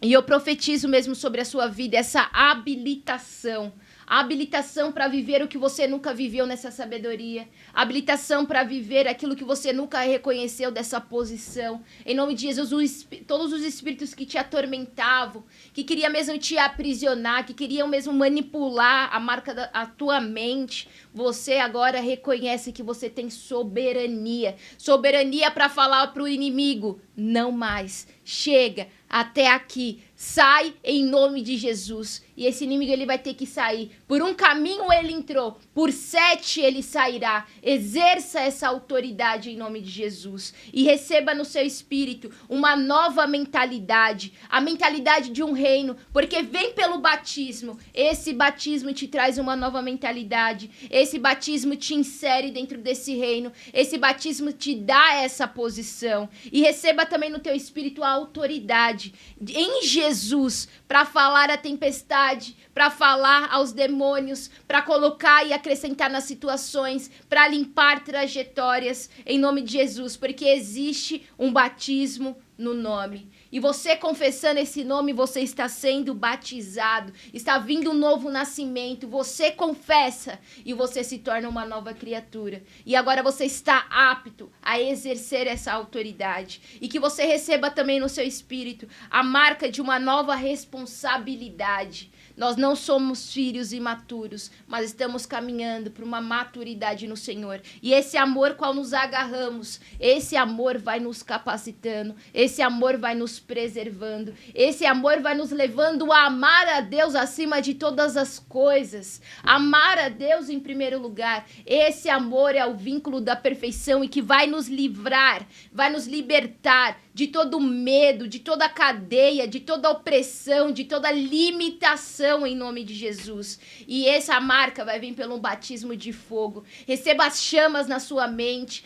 E eu profetizo mesmo sobre a sua vida essa habilitação. Habilitação para viver o que você nunca viveu nessa sabedoria. Habilitação para viver aquilo que você nunca reconheceu dessa posição. Em nome de Jesus, todos os espíritos que te atormentavam, que queriam mesmo te aprisionar, que queriam mesmo manipular a marca da tua mente, você agora reconhece que você tem soberania. Soberania para falar para o inimigo: não mais. Chega, até aqui. Sai em nome de Jesus. E esse inimigo ele vai ter que sair. Por um caminho ele entrou, por 7 ele sairá. Exerça essa autoridade em nome de Jesus. E receba no seu espírito uma nova mentalidade. A mentalidade de um reino. Porque vem pelo batismo. Esse batismo te traz uma nova mentalidade. Esse batismo te insere dentro desse reino. Esse batismo te dá essa posição. E receba também no teu espírito a autoridade em Jesus para falar a tempestade, para falar aos demônios, para colocar e acrescentar nas situações, para limpar trajetórias em nome de Jesus, porque existe um batismo no nome. E você confessando esse nome, você está sendo batizado, está vindo um novo nascimento. Você confessa e você se torna uma nova criatura. E agora você está apto a exercer essa autoridade. E que você receba também no seu espírito a marca de uma nova responsabilidade. Nós não somos filhos imaturos, mas estamos caminhando para uma maturidade no Senhor. E esse amor qual nos agarramos, esse amor vai nos capacitando, esse amor vai nos preservando, esse amor vai nos levando a amar a Deus acima de todas as coisas. Amar a Deus em primeiro lugar. Esse amor é o vínculo da perfeição e que vai nos livrar, vai nos libertar de todo medo, de toda cadeia, de toda opressão, de toda limitação em nome de Jesus. E essa marca vai vir pelo batismo de fogo. Receba as chamas na sua mente,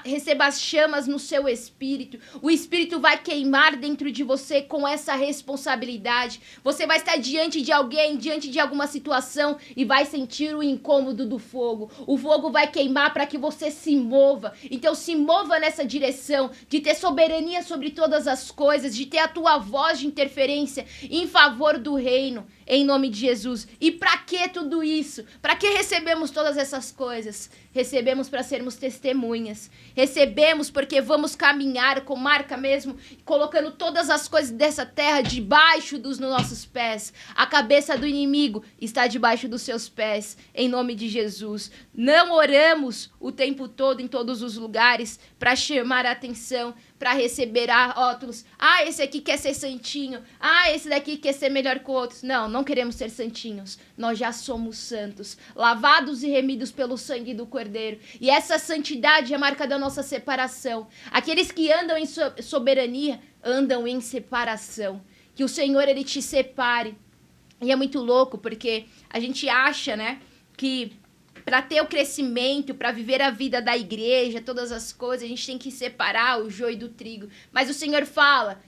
receba as chamas no seu espírito. O espírito vai queimar dentro de você com essa responsabilidade. Você vai estar diante de alguém, diante de alguma situação e vai sentir o incômodo do fogo. O fogo vai queimar para que você se mova. Então se mova nessa direção de ter soberania sobre todas as coisas, de ter a tua voz de interferência em favor do reino, em nome de Jesus. E para que tudo isso? Para que recebemos todas essas coisas? Recebemos para sermos testemunhas. Recebemos porque vamos caminhar com marca mesmo, colocando todas as coisas dessa terra debaixo dos nossos pés. A cabeça do inimigo está debaixo dos seus pés, em nome de Jesus. Não oramos o tempo todo em todos os lugares para chamar a atenção, para receber rótulos. Ah, esse aqui quer ser santinho. Ah, esse daqui quer ser melhor que outros. Não, não queremos ser santinhos. Nós já somos santos, lavados e remidos pelo sangue do Cordeiro. E essa santidade é a marca da nossa separação. Aqueles que andam em soberania, andam em separação. Que o Senhor, Ele te separe. E é muito louco, porque a gente acha, né, que para ter o crescimento, para viver a vida da igreja, todas as coisas, a gente tem que separar o joio do trigo. Mas o Senhor fala,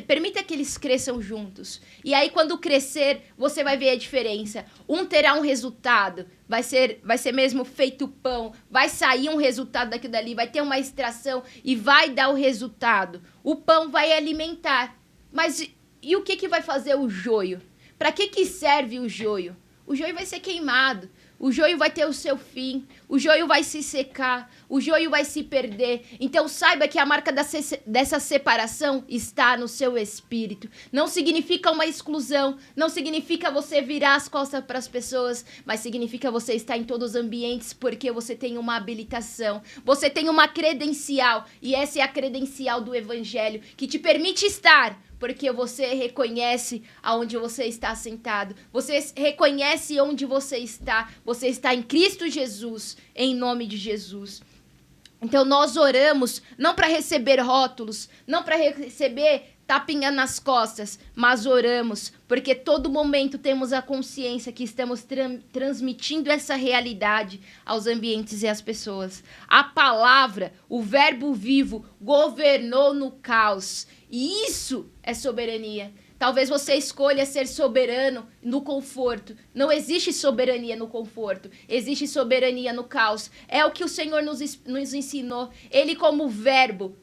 permita que eles cresçam juntos. E aí, quando crescer, você vai ver a diferença. Um terá um resultado, vai ser mesmo feito pão, vai sair um resultado daquilo dali, vai ter uma extração e vai dar o resultado. O pão vai alimentar. Mas e o que vai fazer o joio? Para que serve o joio? O joio vai ser queimado. O joio vai ter o seu fim, o joio vai se secar, o joio vai se perder. Então saiba que a marca dessa separação está no seu espírito. Não significa uma exclusão, não significa você virar as costas para as pessoas, mas significa você estar em todos os ambientes porque você tem uma habilitação, você tem uma credencial, e essa é a credencial do Evangelho, que te permite estar, porque você reconhece aonde você está sentado. Você reconhece onde você está em Cristo Jesus, em nome de Jesus. Então nós oramos não para receber rótulos, não para receber tapinha nas costas, mas oramos porque todo momento temos a consciência que estamos transmitindo essa realidade aos ambientes e às pessoas. A palavra, o verbo vivo, governou no caos. E isso é soberania. Talvez você escolha ser soberano no conforto. Não existe soberania no conforto. Existe soberania no caos. É o que o Senhor nos ensinou. Ele como verbo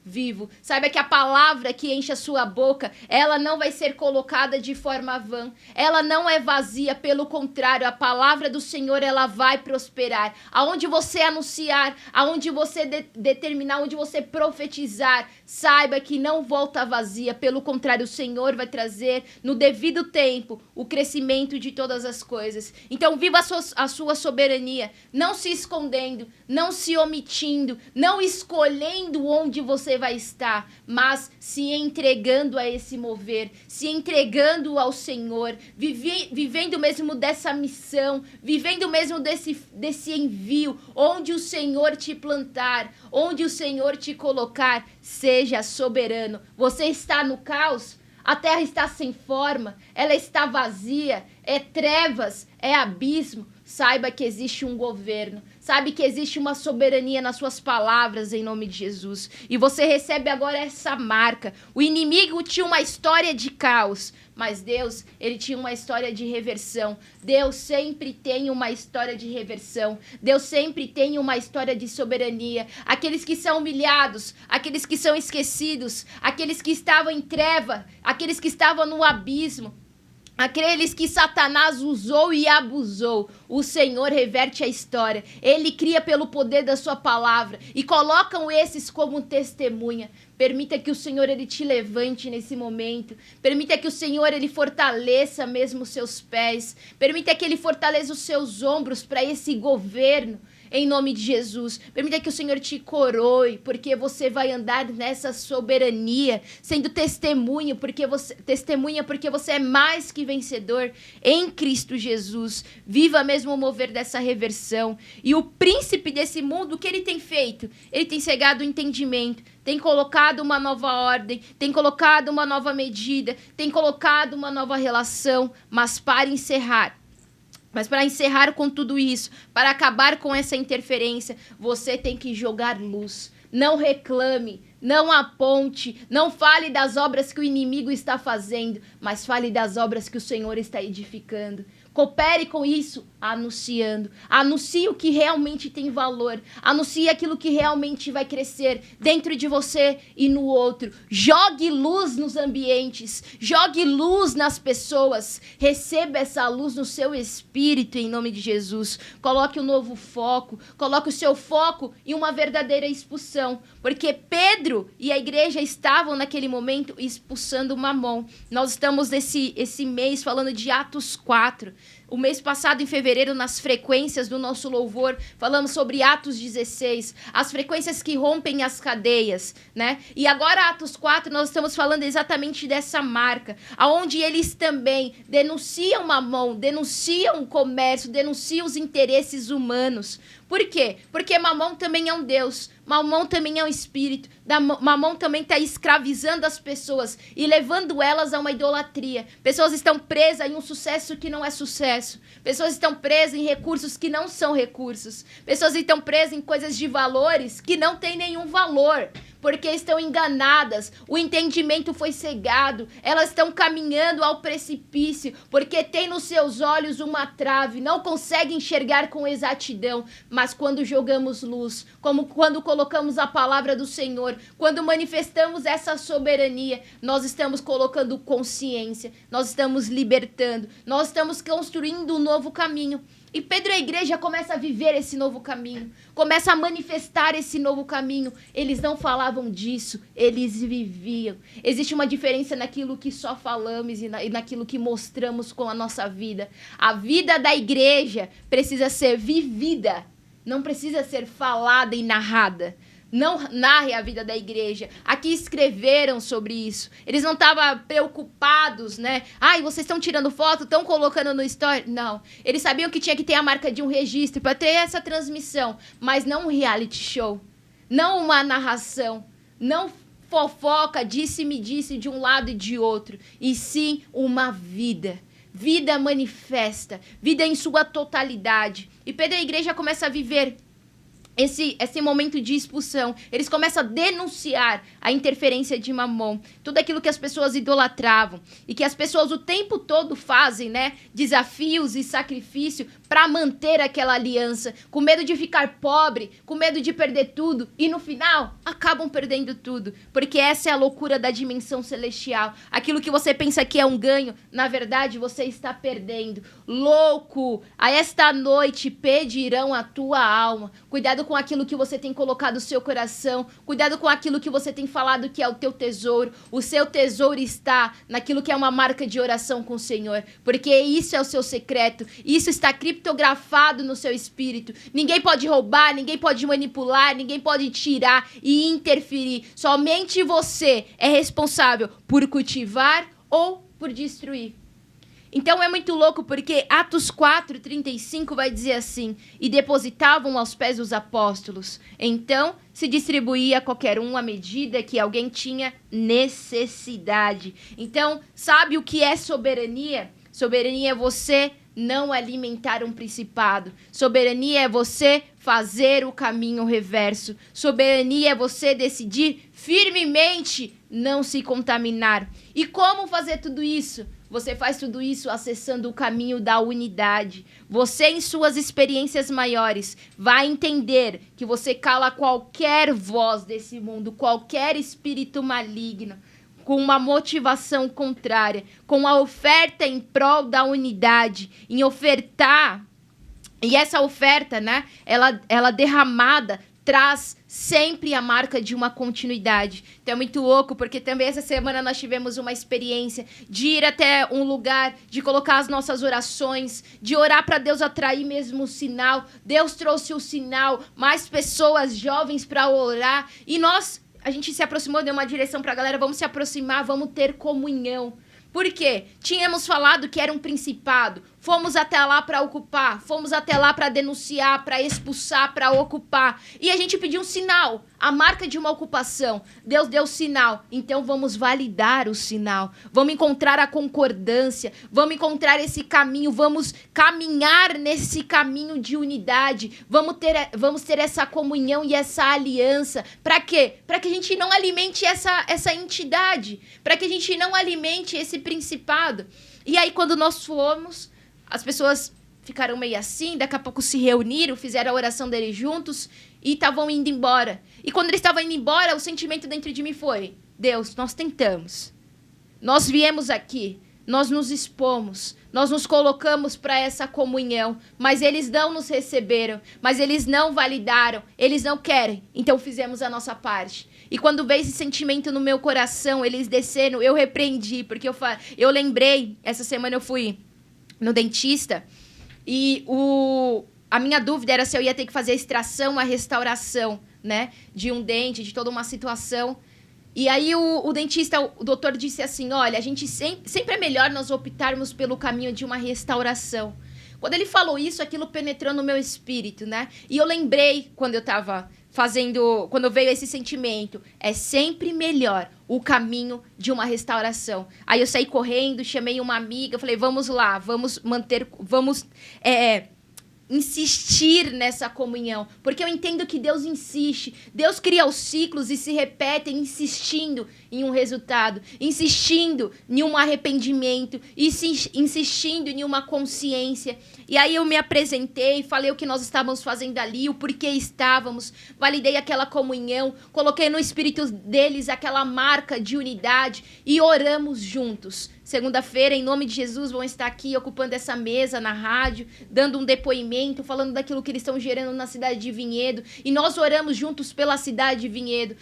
vivo. Saiba que a palavra que enche a sua boca, ela não vai ser colocada de forma vã. Ela não é vazia, pelo contrário, a palavra do Senhor, ela vai prosperar. Aonde você anunciar, aonde você determinar, onde você profetizar, saiba que não volta vazia, pelo contrário, o Senhor vai trazer no devido tempo o crescimento de todas as coisas. Então viva a sua soberania, não se escondendo, não se omitindo, não escolhendo onde você vai estar, mas se entregando a esse mover, se entregando ao Senhor, vivendo mesmo dessa missão, vivendo mesmo desse envio, onde o Senhor te plantar, onde o Senhor te colocar, seja soberano. Você está no caos? A terra está sem forma, ela está vazia, é trevas, é abismo. Saiba que existe um governo, sabe que existe uma soberania nas suas palavras em nome de Jesus. E você recebe agora essa marca. O inimigo tinha uma história de caos, mas Deus, ele tinha uma história de reversão. Deus sempre tem uma história de reversão. Deus sempre tem uma história de soberania. Aqueles que são humilhados, aqueles que são esquecidos, aqueles que estavam em treva, aqueles que estavam no abismo, aqueles que Satanás usou e abusou, o Senhor reverte a história. Ele cria pelo poder da sua palavra e colocam esses como testemunha. Permita que o Senhor, ele te levante nesse momento. Permita que o Senhor, ele fortaleça mesmo os seus pés. Permita que ele fortaleça os seus ombros para esse governo. Em nome de Jesus, permita que o Senhor te coroe, porque você vai andar nessa soberania, sendo testemunha, porque você é mais que vencedor em Cristo Jesus. Viva mesmo o mover dessa reversão. E o príncipe desse mundo, o que ele tem feito? Ele tem cegado o entendimento, tem colocado uma nova ordem, tem colocado uma nova medida, tem colocado uma nova relação, mas para encerrar com tudo isso, para acabar com essa interferência, você tem que jogar luz. Não reclame, não aponte, não fale das obras que o inimigo está fazendo, mas fale das obras que o Senhor está edificando. Coopere com isso, anunciando. Anuncie o que realmente tem valor. Anuncie aquilo que realmente vai crescer dentro de você e no outro. Jogue luz nos ambientes. Jogue luz nas pessoas. Receba essa luz no seu espírito em nome de Jesus. Coloque um novo foco. Coloque o seu foco em uma verdadeira expulsão. Porque Pedro e a igreja estavam naquele momento expulsando Mamon. Nós estamos esse mês falando de Atos 4. O mês passado, em fevereiro, nas frequências do nosso louvor, falamos sobre Atos 16, as frequências que rompem as cadeias, né? E agora, Atos 4, nós estamos falando exatamente dessa marca, onde eles também denunciam Mamon, denunciam o comércio, denunciam os interesses humanos. Por quê? Porque Mamon também é um Deus, Mamon também é um espírito, Mamon também está escravizando as pessoas e levando elas a uma idolatria. Pessoas estão presas em um sucesso que não é sucesso. Pessoas estão presas em recursos que não são recursos. Pessoas estão presas em coisas de valores que não têm nenhum valor. Porque estão enganadas, o entendimento foi cegado, elas estão caminhando ao precipício, porque tem nos seus olhos uma trave, não conseguem enxergar com exatidão, mas quando jogamos luz, como quando colocamos a palavra do Senhor, quando manifestamos essa soberania, nós estamos colocando consciência, nós estamos libertando, nós estamos construindo um novo caminho. E Pedro e a igreja começa a viver esse novo caminho, começa a manifestar esse novo caminho. Eles não falavam disso, eles viviam. Existe uma diferença naquilo que só falamos e naquilo que mostramos com a nossa vida. A vida da igreja precisa ser vivida, não precisa ser falada e narrada. Não narre a vida da igreja. Aqui escreveram sobre isso. Eles não estavam preocupados, né? Ai, vocês estão tirando foto, estão colocando no story. Não. Eles sabiam que tinha que ter a marca de um registro para ter essa transmissão. Mas não um reality show. Não uma narração. Não fofoca, disse-me disse de um lado e de outro. E sim uma vida. Vida manifesta. Vida em sua totalidade. E Pedro e a igreja começa a viver esse momento de expulsão. Eles começam a denunciar a interferência de Mamon, tudo aquilo que as pessoas idolatravam e que as pessoas o tempo todo fazem, né? Desafios e sacrifício para manter aquela aliança, com medo de ficar pobre, com medo de perder tudo e no final acabam perdendo tudo, porque essa é a loucura da dimensão celestial. Aquilo que você pensa que é um ganho, na verdade você está perdendo. Louco! A esta noite pedirão a tua alma. Cuidado com aquilo que você tem colocado no seu coração. Cuidado com aquilo que você tem falado que é o teu tesouro. O seu tesouro está naquilo que é uma marca de oração com o Senhor. Porque isso é o seu secreto. Isso está criptografado no seu espírito. Ninguém pode roubar, ninguém pode manipular, ninguém pode tirar e interferir. Somente você é responsável por cultivar ou por destruir. Então é muito louco porque Atos 4:35 vai dizer assim: e depositavam aos pés dos apóstolos. Então se distribuía a qualquer um à medida que alguém tinha necessidade. Então, sabe o que é soberania? Soberania é você não alimentar um principado. Soberania é você fazer o caminho reverso. Soberania é você decidir firmemente não se contaminar. E como fazer tudo isso? Você faz tudo isso acessando o caminho da unidade. Você, em suas experiências maiores, vai entender que você cala qualquer voz desse mundo, qualquer espírito maligno, com uma motivação contrária, com a oferta em prol da unidade, em ofertar. E essa oferta, né, ela derramada, traz sempre a marca de uma continuidade. Então é muito louco, porque também essa semana nós tivemos uma experiência de ir até um lugar, de colocar as nossas orações, de orar para Deus atrair mesmo o sinal. Deus trouxe o sinal, mais pessoas jovens para orar. E a gente se aproximou, deu uma direção para a galera, vamos se aproximar, vamos ter comunhão. Por quê? Tínhamos falado que era um principado. Fomos até lá para ocupar, fomos até lá para denunciar, para expulsar, para ocupar. E a gente pediu um sinal, a marca de uma ocupação. Deus deu sinal, então vamos validar o sinal. Vamos encontrar a concordância, vamos encontrar esse caminho, vamos caminhar nesse caminho de unidade. Vamos ter essa comunhão e essa aliança. Para quê? Para que a gente não alimente essa entidade, para que a gente não alimente esse principado. E aí quando nós fomos, as pessoas ficaram meio assim, daqui a pouco se reuniram, fizeram a oração deles juntos e estavam indo embora. E quando eles estavam indo embora, o sentimento dentro de mim foi: Deus, nós tentamos. Nós viemos aqui, nós nos expomos, nós nos colocamos para essa comunhão, mas eles não nos receberam, mas eles não validaram, eles não querem, então fizemos a nossa parte. E quando veio esse sentimento no meu coração, eles desceram, eu repreendi, porque eu lembrei, essa semana eu fui no dentista, e a minha dúvida era se eu ia ter que fazer a extração, a restauração, né, de um dente, de toda uma situação. E aí o dentista, o doutor disse assim: olha, a gente sempre é melhor nós optarmos pelo caminho de uma restauração. Quando ele falou isso, aquilo penetrou no meu espírito, né? E eu lembrei quando eu estava quando veio esse sentimento, é sempre melhor o caminho de uma restauração. Aí eu saí correndo, chamei uma amiga, falei: vamos lá, vamos insistir nessa comunhão, porque eu entendo que Deus insiste, Deus cria os ciclos e se repetem, insistindo em um resultado, insistindo em um arrependimento, insistindo em uma consciência. E aí eu me apresentei, falei o que nós estávamos fazendo ali, o porquê estávamos, validei aquela comunhão, coloquei no espírito deles aquela marca de unidade e oramos juntos. Segunda-feira, em nome de Jesus, vão estar aqui ocupando essa mesa na rádio, dando um depoimento, falando daquilo que eles estão gerando na cidade de Vinhedo. E nós oramos juntos pela cidade de Vinhedo,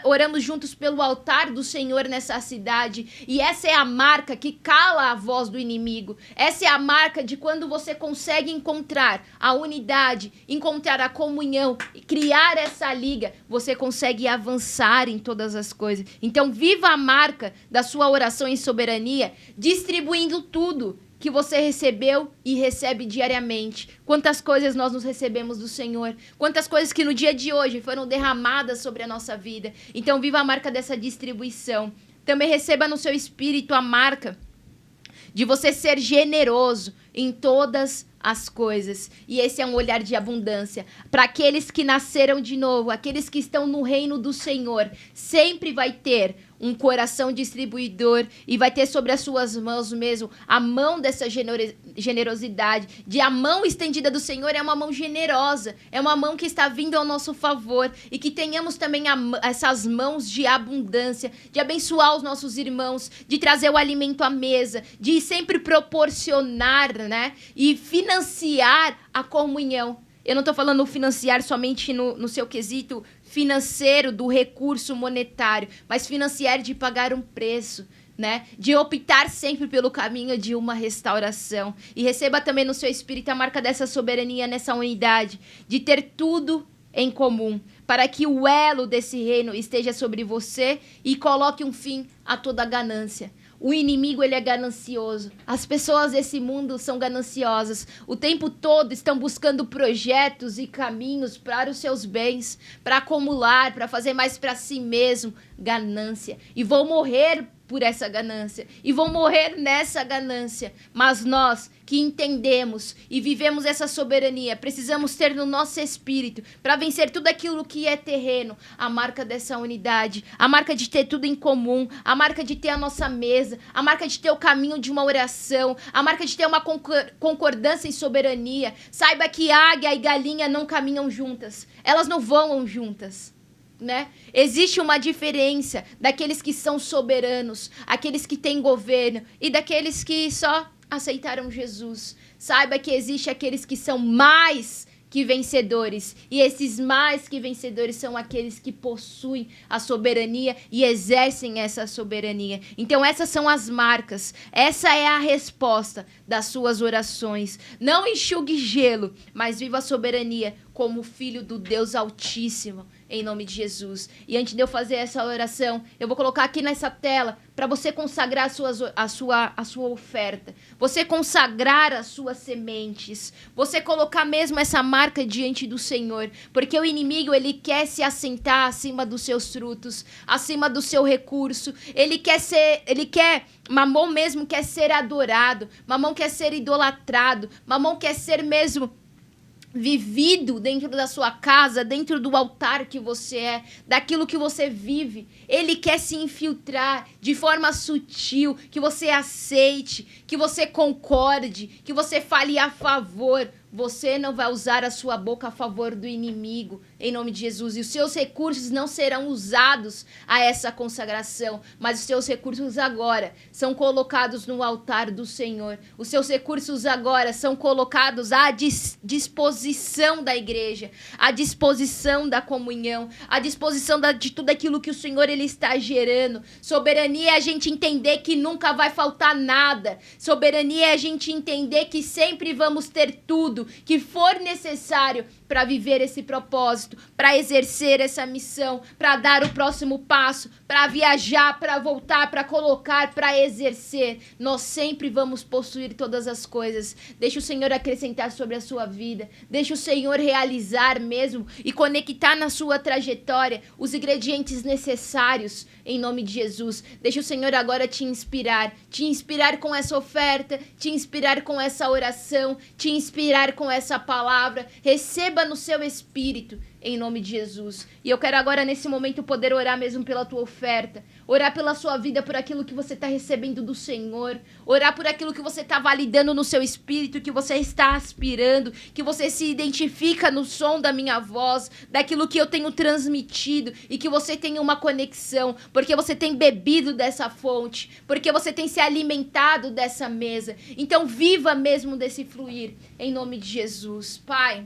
oramos juntos pelo altar do Senhor nessa cidade. E essa é a marca que cala a voz do inimigo. Essa é a marca de quando você consegue encontrar a unidade, encontrar a comunhão, criar essa liga, você consegue avançar em todas as coisas. Então, viva a marca da sua oração em soberania, distribuindo tudo que você recebeu e recebe diariamente. Quantas coisas nós nos recebemos do Senhor, quantas coisas que no dia de hoje foram derramadas sobre a nossa vida. Então viva a marca dessa distribuição. Também receba no seu espírito a marca de você ser generoso em todas as coisas. E esse é um olhar de abundância. Para aqueles que nasceram de novo, aqueles que estão no reino do Senhor, sempre vai ter um coração distribuidor e vai ter sobre as suas mãos mesmo a mão dessa generosidade. A mão estendida do Senhor é uma mão generosa, é uma mão que está vindo ao nosso favor, e que tenhamos também essas mãos de abundância, de abençoar os nossos irmãos, de trazer o alimento à mesa, de sempre proporcionar, né, e financiar a comunhão. Eu não estou falando financiar somente no seu quesito financeiro, do recurso monetário, mas financiar de pagar um preço, né? De optar sempre pelo caminho de uma restauração. E receba também no seu espírito a marca dessa soberania, nessa unidade, de ter tudo em comum, para que o elo desse reino esteja sobre você e coloque um fim a toda ganância. O inimigo, ele é ganancioso. As pessoas desse mundo são gananciosas. O tempo todo estão buscando projetos e caminhos para os seus bens, para acumular, para fazer mais para si mesmo. Ganância. E vão morrer por essa ganância e vão morrer nessa ganância. Mas nós que entendemos e vivemos essa soberania, precisamos ter no nosso espírito, para vencer tudo aquilo que é terreno, a marca dessa unidade, a marca de ter tudo em comum, a marca de ter a nossa mesa, a marca de ter o caminho de uma oração, a marca de ter uma concordância em soberania. Saiba que águia e galinha não caminham juntas, elas não voam juntas. Né? Existe uma diferença daqueles que são soberanos, aqueles que têm governo e daqueles que só aceitaram Jesus. Saiba que existe aqueles que são mais que vencedores, e esses mais que vencedores são aqueles que possuem a soberania e exercem essa soberania. Então essas são as marcas, essa é a resposta das suas orações. Não enxugue gelo, mas viva a soberania como filho do Deus Altíssimo, em nome de Jesus. E antes de eu fazer essa oração, eu vou colocar aqui nessa tela para você consagrar a sua oferta, você consagrar as suas sementes, você colocar mesmo essa marca diante do Senhor, porque o inimigo, ele quer se assentar acima dos seus frutos, acima do seu recurso, Mamon mesmo quer ser adorado, Mamon quer ser idolatrado, Mamon quer ser mesmo vivido dentro da sua casa, dentro do altar que você é, daquilo que você vive. Ele quer se infiltrar de forma sutil, que você aceite, que você concorde, que você fale a favor. Você não vai usar a sua boca a favor do inimigo, em nome de Jesus. E os seus recursos não serão usados a essa consagração, mas os seus recursos agora são colocados no altar do Senhor. Os seus recursos agora são colocados à disposição da igreja, à disposição da comunhão, à disposição de tudo aquilo que o Senhor ele está gerando. Soberania é a gente entender que nunca vai faltar nada. Soberania é a gente entender que sempre vamos ter tudo que for necessário para viver esse propósito, para exercer essa missão, para dar o próximo passo, para viajar, para voltar, para colocar, para exercer. Nós sempre vamos possuir todas as coisas. Deixa o Senhor acrescentar sobre a sua vida. Deixa o Senhor realizar mesmo e conectar na sua trajetória os ingredientes necessários em nome de Jesus. Deixa o Senhor agora te inspirar com essa oferta, te inspirar com essa oração, te inspirar com essa palavra. Receba no seu espírito, em nome de Jesus. E eu quero agora, nesse momento, poder orar mesmo pela tua oferta, orar pela sua vida, por aquilo que você está recebendo do Senhor, orar por aquilo que você está validando no seu espírito, que você está aspirando, que você se identifica no som da minha voz, daquilo que eu tenho transmitido, e que você tenha uma conexão, porque você tem bebido dessa fonte, porque você tem se alimentado dessa mesa. Então viva mesmo desse fluir, em nome de Jesus. Pai,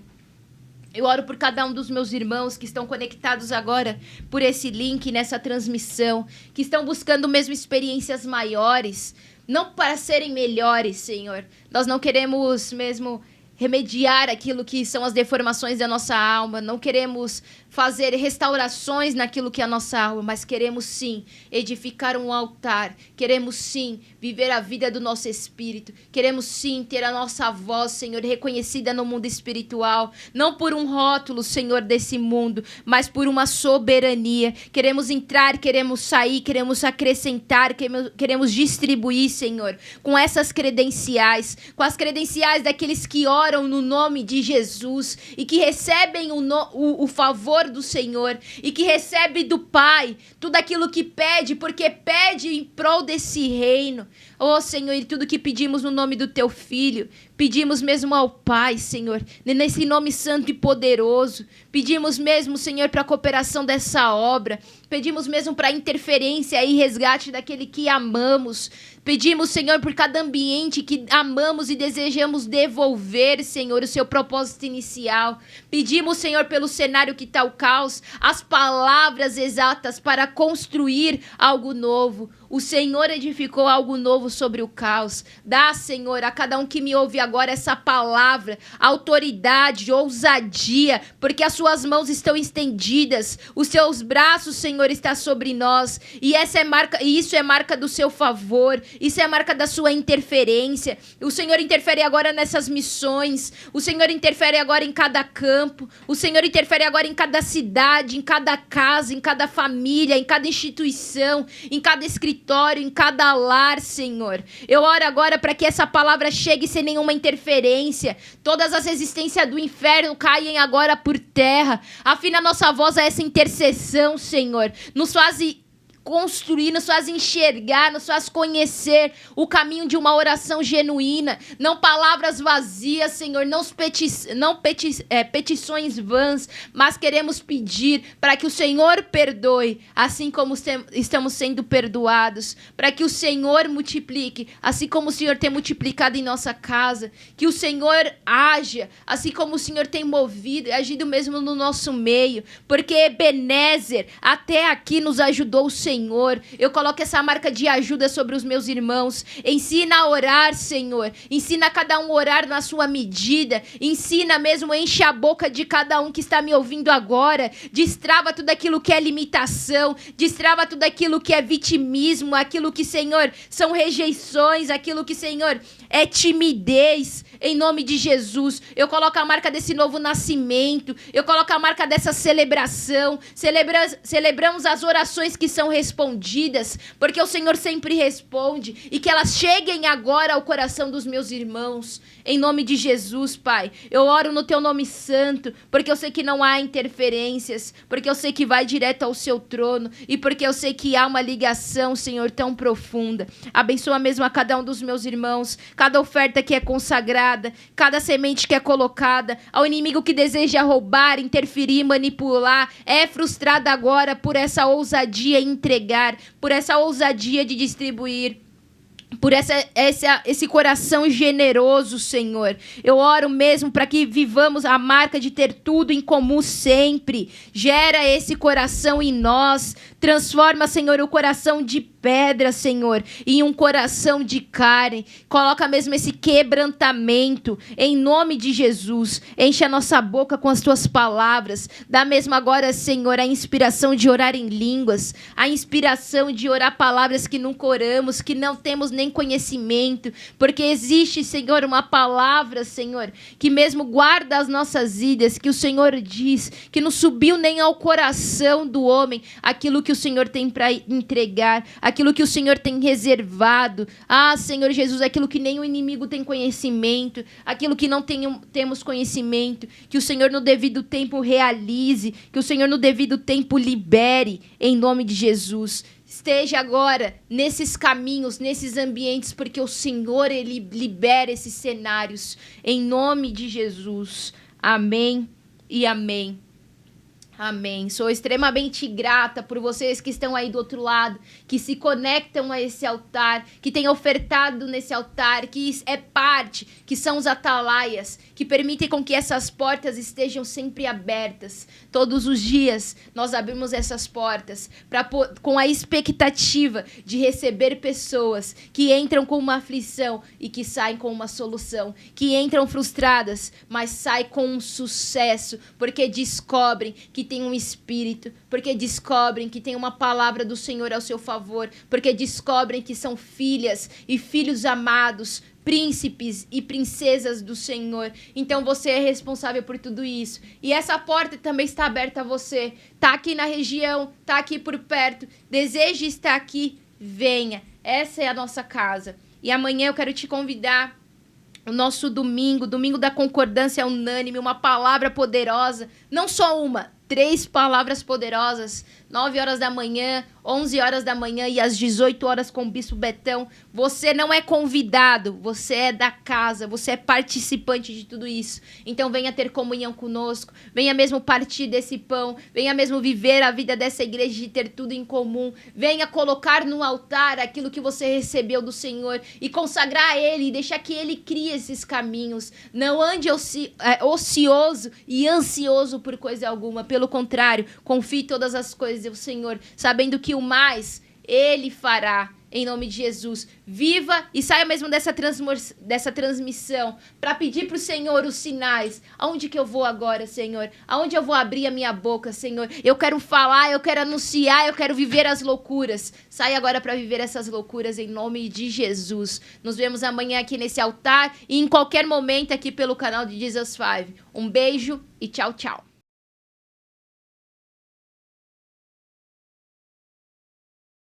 eu oro por cada um dos meus irmãos que estão conectados agora por esse link, nessa transmissão, que estão buscando mesmo experiências maiores, não para serem melhores, Senhor. Nós não queremos mesmo remediar aquilo que são as deformações da nossa alma, não queremos fazer restaurações naquilo que é a nossa alma, mas queremos sim edificar um altar, queremos sim viver a vida do nosso espírito, queremos sim ter a nossa voz, Senhor, reconhecida no mundo espiritual, não por um rótulo, Senhor, desse mundo, mas por uma soberania. Queremos entrar, queremos sair, queremos acrescentar, queremos distribuir, Senhor, com essas credenciais, com as credenciais daqueles que oram no nome de Jesus e que recebem o favor do Senhor e que recebe do Pai tudo aquilo que pede, porque pede em prol desse reino. Oh, Senhor, e tudo que pedimos no nome do Teu Filho, pedimos mesmo ao Pai, Senhor, nesse nome santo e poderoso. Pedimos mesmo, Senhor, para a cooperação dessa obra. Pedimos mesmo para a interferência e resgate daquele que amamos. Pedimos, Senhor, por cada ambiente que amamos e desejamos devolver, Senhor, o seu propósito inicial. Pedimos, Senhor, pelo cenário que está o caos, as palavras exatas para construir algo novo. O Senhor edificou algo novo sobre o caos. Dá, Senhor, a cada um que me ouve agora essa palavra, autoridade, ousadia, porque as suas mãos estão estendidas, os seus braços, Senhor, está sobre nós. E isso é marca do seu favor, isso é marca da sua interferência. O Senhor interfere agora nessas missões, o Senhor interfere agora em cada campo, o Senhor interfere agora em cada cidade, em cada casa, em cada família, em cada instituição, em cada escritório, território, em cada lar, Senhor. Eu oro agora para que essa palavra chegue sem nenhuma interferência. Todas as resistências do inferno caem agora por terra. Afina nossa voz a essa intercessão, Senhor. Nos faz construir, nos faz enxergar, nos faz conhecer o caminho de uma oração genuína, não palavras vazias, Senhor, não petições vãs, mas queremos pedir para que o Senhor perdoe, assim como estamos sendo perdoados, para que o Senhor multiplique, assim como o Senhor tem multiplicado em nossa casa, que o Senhor haja, assim como o Senhor tem movido e agido mesmo no nosso meio, porque Ebenezer até aqui nos ajudou o Senhor. Eu coloco essa marca de ajuda sobre os meus irmãos. Ensina a orar, Senhor. Ensina cada um a orar na sua medida. Ensina mesmo, enche a boca de cada um que está me ouvindo agora. Destrava tudo aquilo que é limitação. Destrava tudo aquilo que é vitimismo. Aquilo que, Senhor, são rejeições. Aquilo que, Senhor, é timidez. Em nome de Jesus. Eu coloco a marca desse novo nascimento. Eu coloco a marca dessa celebração. Celebramos as orações que são respondidas, porque o Senhor sempre responde, e que elas cheguem agora ao coração dos meus irmãos, em nome de Jesus, Pai. Eu oro no Teu nome santo, porque eu sei que não há interferências, porque eu sei que vai direto ao Seu trono, e porque eu sei que há uma ligação, Senhor, tão profunda. Abençoa mesmo a cada um dos meus irmãos, cada oferta que é consagrada, cada semente que é colocada, ao inimigo que deseja roubar, interferir, manipular, é frustrado agora por essa ousadia em entregar, por essa ousadia de distribuir, por esse coração generoso, Senhor. Eu oro mesmo para que vivamos a marca de ter tudo em comum sempre. Gera esse coração em nós. Transforma, Senhor, o coração de pedra, Senhor, em um coração de carne. Coloca mesmo esse quebrantamento em nome de Jesus. Enche a nossa boca com as Tuas palavras. Dá mesmo agora, Senhor, a inspiração de orar em línguas, a inspiração de orar palavras que nunca oramos, que não temos nem conhecimento, porque existe, Senhor, uma palavra, Senhor, que mesmo guarda as nossas vidas, que o Senhor diz que não subiu nem ao coração do homem aquilo que o Senhor tem para entregar, aquilo que o Senhor tem reservado. Ah, Senhor Jesus, aquilo que nem o inimigo tem conhecimento, aquilo que não temos conhecimento, que o Senhor no devido tempo realize, que o Senhor no devido tempo libere, em nome de Jesus. Esteja agora nesses caminhos, nesses ambientes, porque o Senhor, Ele libera esses cenários, em nome de Jesus. Amém e amém. Amém. Sou extremamente grata por vocês que estão aí do outro lado, que se conectam a esse altar, que têm ofertado nesse altar, que é parte, que são os atalaias, que permitem com que essas portas estejam sempre abertas. Todos os dias nós abrimos essas portas com a expectativa de receber pessoas que entram com uma aflição e que saem com uma solução, que entram frustradas, mas saem com um sucesso, porque descobrem que tem um espírito, porque descobrem que tem uma palavra do Senhor ao seu favor, porque descobrem que são filhas e filhos amados, príncipes e princesas do Senhor. Então você é responsável por tudo isso. E essa porta também está aberta a você. Tá aqui na região, tá aqui por perto, deseja estar aqui, venha. Essa é a nossa casa. E amanhã eu quero te convidar. O nosso domingo da concordância unânime, uma palavra poderosa, não só uma, 3 palavras poderosas, 9 horas da manhã, 11 horas da manhã e às 18 horas com o Bispo Betão. Você não é convidado, você é da casa, você é participante de tudo isso. Então venha ter comunhão conosco, venha mesmo partir desse pão, venha mesmo viver a vida dessa igreja de ter tudo em comum. Venha colocar no altar aquilo que você recebeu do Senhor e consagrar a Ele e deixar que Ele crie esses caminhos. Não ande ocioso e ansioso por coisa alguma. Pelo contrário, confie todas as coisas do Senhor, sabendo que o mais Ele fará, em nome de Jesus. Viva e saia mesmo dessa transmissão para pedir para o Senhor os sinais. Aonde que eu vou agora, Senhor? Aonde eu vou abrir a minha boca, Senhor? Eu quero falar, eu quero anunciar, eu quero viver as loucuras. Saia agora para viver essas loucuras em nome de Jesus. Nos vemos amanhã aqui nesse altar e em qualquer momento aqui pelo canal de Jesus 5. Um beijo e tchau, tchau.